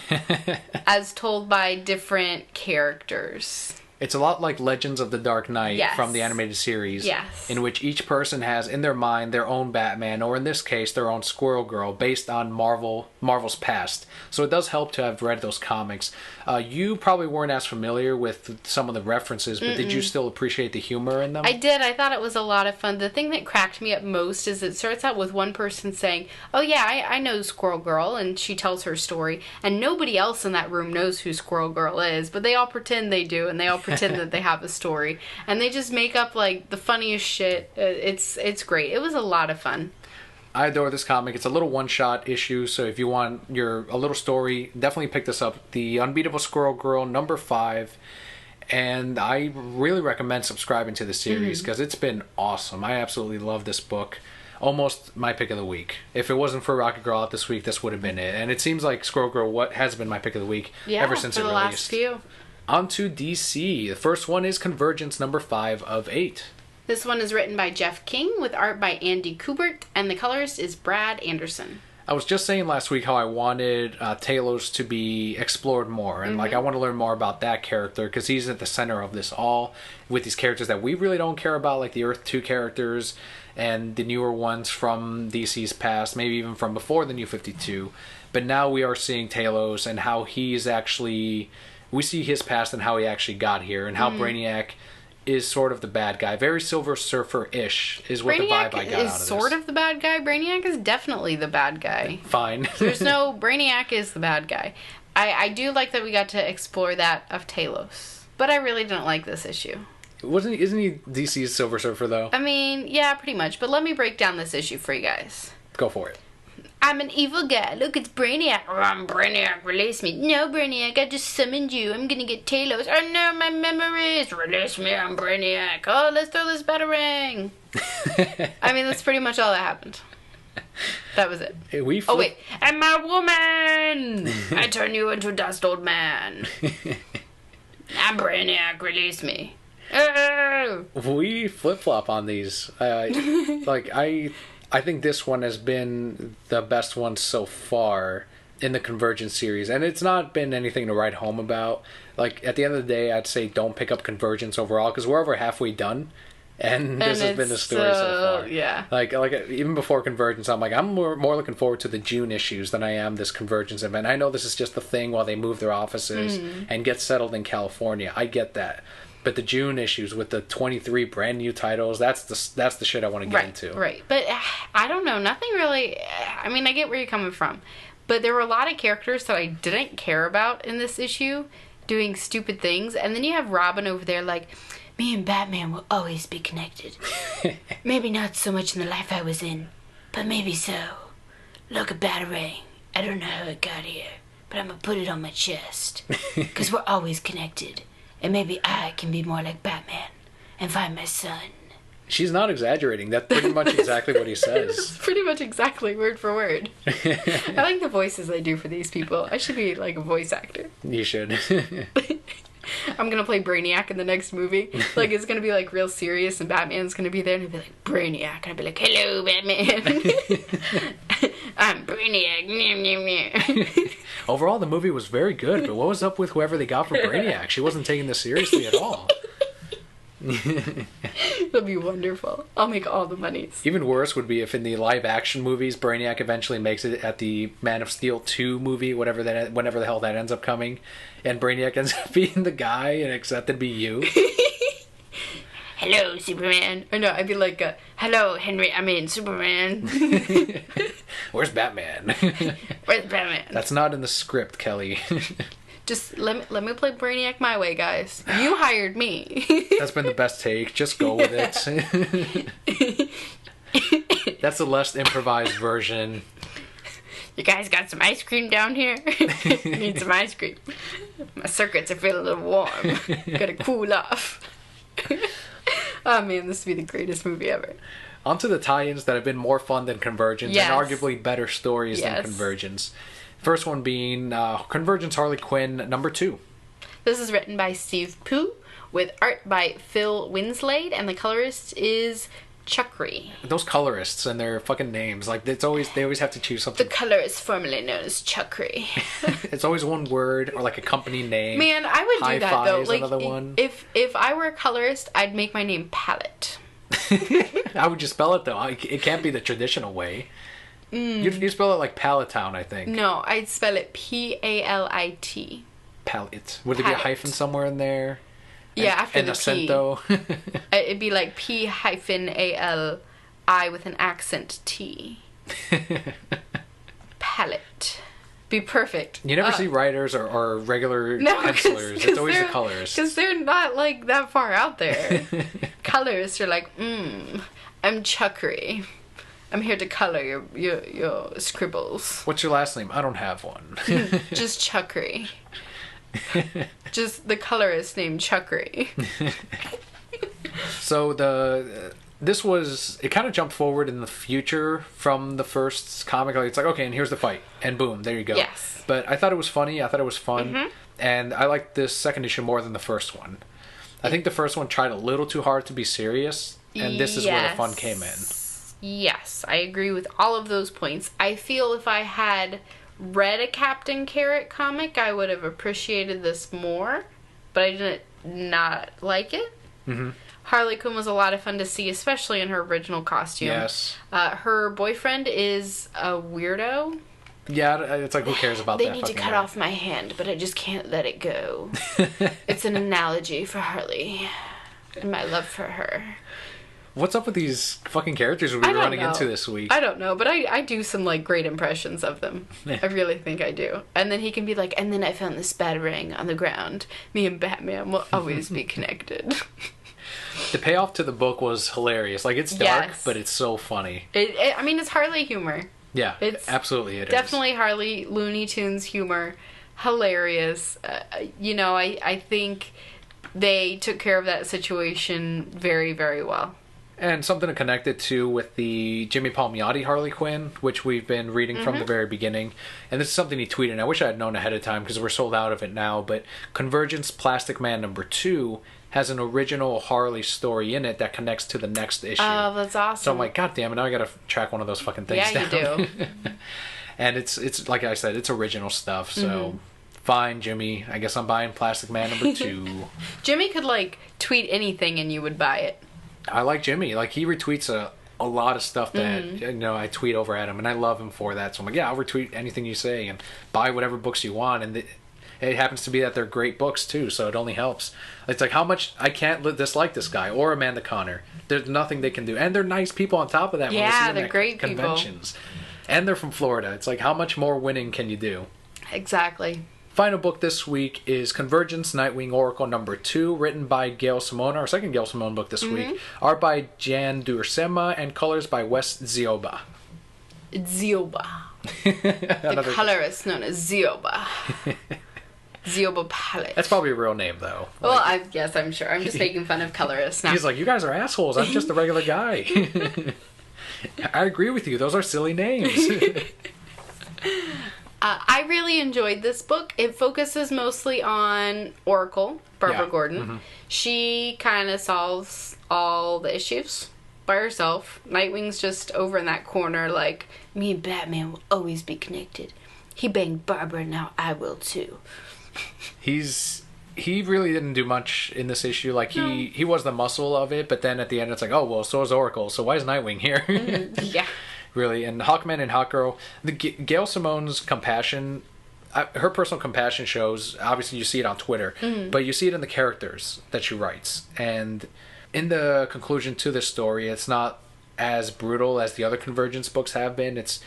as told by different characters. It's a lot like Legends of the Dark Knight from the animated series, in which each person has in their mind their own Batman, or in this case, their own Squirrel Girl, based on Marvel's past. So it does help to have read those comics. You probably weren't as familiar with some of the references, but did you still appreciate the humor in them? I did. I thought it was a lot of fun. The thing that cracked me up most is it starts out with one person saying, oh yeah, I know Squirrel Girl, and she tells her story, and nobody else in that room knows who Squirrel Girl is, but they all pretend they do, and they all pretend that they have a story, and they just make up like the funniest shit. It's great. It was a lot of fun. I adore this comic. It's a little one-shot issue, so if you want a little story, definitely pick this up. The Unbeatable Squirrel Girl number 5, and I really recommend subscribing to the series because it's been awesome. I absolutely love this book. Almost my pick of the week. If it wasn't for Rocket Girl out this week, this would have been it. And it seems like Squirrel Girl has been my pick of the week ever since it released. Last few. On to DC. The first one is Convergence number 5 of 8. This one is written by Jeff King with art by Andy Kubert, and the colorist is Brad Anderson. I was just saying last week how I wanted Talos to be explored more, and I want to learn more about that character because he's at the center of this all, with these characters that we really don't care about, like the Earth 2 characters and the newer ones from DC's past, maybe even from before the New 52. But now we are seeing Talos and how he's actually... We see his past and how he actually got here, and how Brainiac is sort of the bad guy. Very Silver Surfer-ish is what the vibe I got out of this. Brainiac is sort of the bad guy. Brainiac is definitely the bad guy. Fine. Brainiac is the bad guy. I do like that we got to explore that of Talos. But I really didn't like this issue. Isn't he DC's Silver Surfer, though? I mean, yeah, pretty much. But let me break down this issue for you guys. Go for it. I'm an evil guy. Look, it's Brainiac. Oh, I'm Brainiac. Release me. No, Brainiac, I just summoned you. I'm gonna get Talos. Oh no, my memories. Release me, I'm Brainiac. Oh, let's throw this batarang. I mean, that's pretty much all that happened. That was it. Hey, oh, wait. I'm a woman. I turn you into dust, old man. I'm Brainiac. Release me. Oh. We flip-flop on these. I think this one has been the best one so far in the Convergence series. And it's not been anything to write home about. Like, at the end of the day, I'd say don't pick up Convergence overall, because we're over halfway done. And this has been the story so far. Yeah. Like even before Convergence, I'm like, I'm more looking forward to the June issues than I am this Convergence event. I know this is just the thing while they move their offices and get settled in California. I get that. But the June issues with the 23 brand new titles, that's the shit I want to get into. Right. But I don't know. Nothing really... I mean, I get where you're coming from. But there were a lot of characters that I didn't care about in this issue doing stupid things. And then you have Robin over there like... Me and Batman will always be connected. Maybe not so much in the life I was in, but maybe so. Look, a batarang. I don't know how it got here, but I'm gonna put it on my chest. Because we're always connected. And maybe I can be more like Batman and find my son. She's not exaggerating. That's pretty much exactly what he says. It's pretty much exactly word for word. I like the voices I do for these people. I should be like a voice actor. You should. I'm gonna play Brainiac in the next movie. Like, it's gonna be like real serious, and Batman's gonna be there, and he'll be like, Brainiac, and I'll be like, hello, Batman. I'm Brainiac. Overall, the movie was very good, but what was up with whoever they got for Brainiac? She wasn't taking this seriously at all. It'll be wonderful. I'll make all the monies. Even worse would be if in the live action movies, Brainiac eventually makes it at the Man of Steel 2 movie, whenever the hell that ends up coming, and Brainiac ends up being the guy and except it'd be you. Hello, Superman. Or no, I'd be like, hello, Superman. Where's Batman? Where's Batman? That's not in the script, Kelly. Just let me play Brainiac my way, guys. You hired me. That's been the best take. Just go with it. That's the less improvised version. You guys got some ice cream down here? Need some ice cream. My circuits are feeling a little warm. Gotta cool off. Oh man, this would be the greatest movie ever. On to the tie-ins that have been more fun than Convergence, and arguably better stories than Convergence. First one being Convergence Harley Quinn #2. This is written by Steve Pugh with art by Phil Winslade, and the colorist is Chukri. Those colorists and their fucking names, like they always have to choose something. The colorist formerly known as Chukri. It's always one word or like a company name. Man, I would do that though. Like another one. If I were a colorist, I'd make my name Palette. How would you spell it though? It can't be the traditional way. You spell it like Palatown, I think. No, I'd spell it P-A-L-I-T. Palette. Would there be a hyphen somewhere in there? Yeah, after the acento. P. It'd be like P-A-L-I with an accent T. Palette. Be perfect. You never see writers or regular pencilers. It's always the colors. Because they're not like that far out there. Colors are like, I'm Chukri. I'm here to color your scribbles. What's your last name? I don't have one. Just Chukri. Just the colorist named Chukri. So it kind of jumped forward in the future from the first comic. Like, it's like, okay, and here's the fight, and boom, there you go. Yes. But I thought it was funny. I thought it was fun, and I liked this second issue more than the first one. I think the first one tried a little too hard to be serious, and this is where the fun came in. Yes, I agree with all of those points. I feel if I had read a Captain Carrot comic, I would have appreciated this more, but I didn't not like it. Harley Quinn was a lot of fun to see, especially in her original costume. Yes. Her boyfriend is a weirdo. Yeah, it's like, who cares about that? They need to cut off my hand, but I just can't let it go. It's an analogy for Harley and my love for her. What's up with these fucking characters we're running into this week? I don't know, but I do some like great impressions of them. I really think I do. And then he can be like, and then I found this batarang on the ground. Me and Batman will always be connected. The payoff to the book was hilarious. Like, it's dark, but it's so funny. I mean, it's Harley humor. Yeah, It's absolutely it definitely Harley Looney Tunes humor. Hilarious. I think they took care of that situation very, very well. And something to connect it to with the Jimmy Palmiotti Harley Quinn, which we've been reading from the very beginning. And this is something he tweeted. I wish I had known ahead of time because we're sold out of it now. But Convergence Plastic Man #2 has an original Harley story in it that connects to the next issue. Oh, that's awesome. So I'm like, God damn it, now I gotta track one of those fucking things down. Yeah, you do. And it's like I said, it's original stuff. So fine, Jimmy. I guess I'm buying Plastic Man #2. Jimmy could, tweet anything and you would buy it. I like Jimmy. Like, he retweets a lot of stuff that, I tweet over at him, and I love him for that. So I'm like, yeah, I'll retweet anything you say and buy whatever books you want. And it happens to be that they're great books, too, so it only helps. It's like, how much I can't dislike this guy or Amanda Connor. There's nothing they can do. And they're nice people on top of that. Yeah, when they're great conventions. people. And they're from Florida. It's like, how much more winning can you do? Exactly. Final book this week is Convergence Nightwing Oracle #2, written by Gail Simone, our second Gail Simone book this week. Art by Jan Duursema and colors by Wes Zioba. Zioba. The colorist known as Zioba. Zioba Palette. That's probably a real name, though. Well, yes, I'm sure. I'm just making fun of colorists now. He's like, you guys are assholes. I'm just a regular guy. I agree with you. Those are silly names. I really enjoyed this book. It focuses mostly on Oracle, Barbara Gordon. Mm-hmm. She kind of solves all the issues by herself. Nightwing's just over in that corner like, me and Batman will always be connected. He banged Barbara, now I will too. He really didn't do much in this issue. Like, he was the muscle of it, but then at the end it's like, oh, well, so is Oracle, so why is Nightwing here? Yeah. Really. And Hawkman and Hawkgirl, Gail Simone's compassion, her personal compassion shows, obviously you see it on Twitter, but you see it in the characters that she writes. And in the conclusion to this story, it's not as brutal as the other Convergence books have been. It's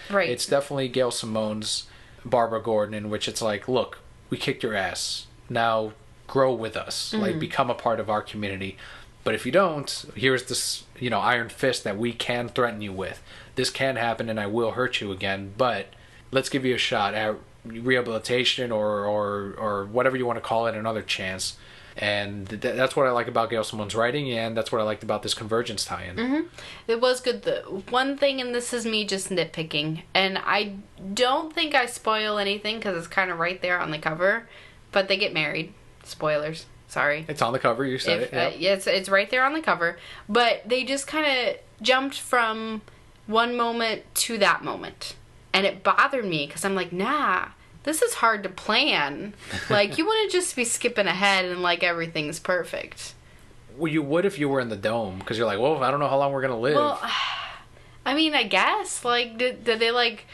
definitely Gail Simone's Barbara Gordon, in which it's like, look, we kicked your ass. Now grow with us. Like, become a part of our community. But if you don't, here's this, iron fist that we can threaten you with. This can happen and I will hurt you again, but let's give you a shot at rehabilitation or whatever you want to call it, another chance. And that's what I like about Gail Simone's writing, and that's what I liked about this Convergence tie-in. It was good. The one thing, and this is me just nitpicking, and I don't think I spoil anything because it's kind of right there on the cover, but they get married. Spoilers. Sorry. It's on the cover, you said it. Yeah. It's right there on the cover. But they just kind of jumped from one moment to that moment. And it bothered me because I'm like, nah, this is hard to plan. Like, you wouldn't just be skipping ahead and like everything's perfect. Well, you would if you were in the dome, because you're like, well, I don't know how long we're going to live. Well, I mean, I guess. Like, did they like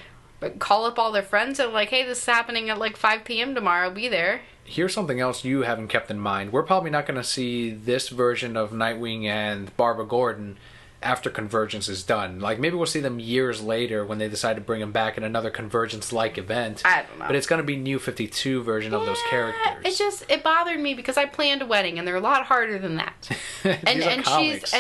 call up all their friends and like, hey, this is happening at like 5 p.m. tomorrow, be there. Here's something else you haven't kept in mind. We're probably not going to see this version of Nightwing and Barbara Gordon after Convergence is done. Like, maybe we'll see them years later when they decide to bring them back in another Convergence-like event. I don't know. But it's going to be New 52 version of those characters. It bothered me because I planned a wedding and they're a lot harder than that.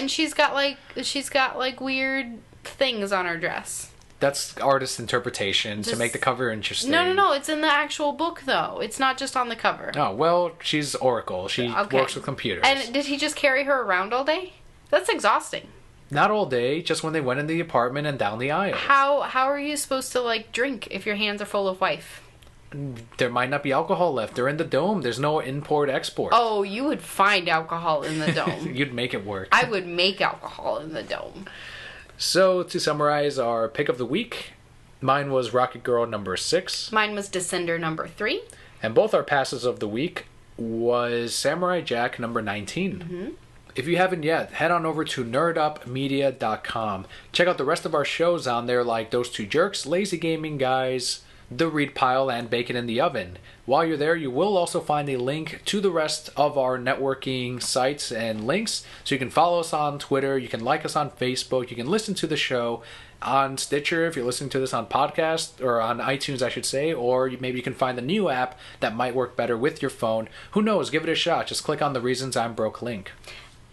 She's got like weird things on her dress. That's artist interpretation to make the cover interesting. No. It's in the actual book, though. It's not just on the cover. Oh, well, she's Oracle. She works with computers. And did he just carry her around all day? That's exhausting. Not all day, just when they went in the apartment and down the aisle. How are you supposed to, like, drink if your hands are full of wife? There might not be alcohol left. They're in the dome. There's no import-export. Oh, you would find alcohol in the dome. You'd make it work. I would make alcohol in the dome. So, to summarize our pick of the week, mine was Rocket Girl #6. Mine was Descender #3. And both our passes of the week was Samurai Jack #19. If you haven't yet, head on over to nerdupmedia.com. Check out the rest of our shows on there, like Those Two Jerks, Lazy Gaming Guys, The Read Pile, and Bacon in the Oven. While you're there, you will also find a link to the rest of our networking sites and links. So you can follow us on Twitter, you can like us on Facebook, you can listen to the show on Stitcher if you're listening to this on podcast, or on iTunes, I should say, or maybe you can find the new app that might work better with your phone. Who knows? Give it a shot. Just click on the Reasons I'm Broke link.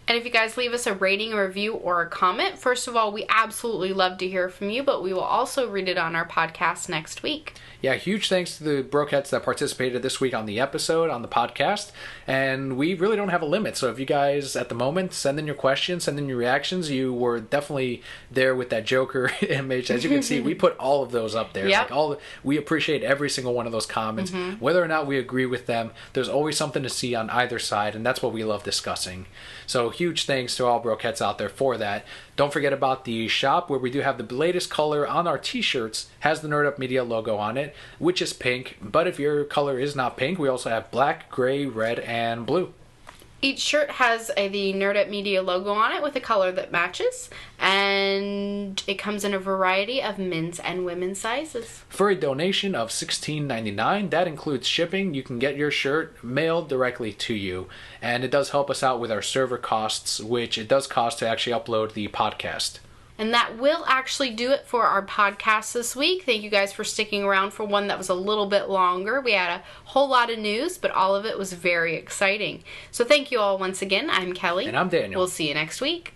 And if you guys leave us a rating, a review, or a comment, first of all, we absolutely love to hear from you, but we will also read it on our podcast next week. Yeah, huge thanks to the Brokettes that participated this week on the episode, on the podcast. And we really don't have a limit. So if you guys, at the moment, send in your questions, send in your reactions. You were definitely there with that Joker image. As you can see, we put all of those up there. Yep. We appreciate every single one of those comments. Whether or not we agree with them, there's always something to see on either side. And that's what we love discussing. So huge thanks to all Brokettes out there for that. Don't forget about the shop, where we do have the latest color on our t-shirts. Has the Nerd Up Media logo on it, which is pink. But if your color is not pink, we also have black, gray, red, and blue. Each shirt has the Nerd Up Media logo on it with a color that matches, and it comes in a variety of men's and women's sizes. For a donation of $16.99, that includes shipping. You can get your shirt mailed directly to you, and it does help us out with our server costs, which it does cost to actually upload the podcast. And that will actually do it for our podcast this week. Thank you guys for sticking around for one that was a little bit longer. We had a whole lot of news, but all of it was very exciting. So thank you all once again. I'm Kelli. And I'm Daniel. We'll see you next week.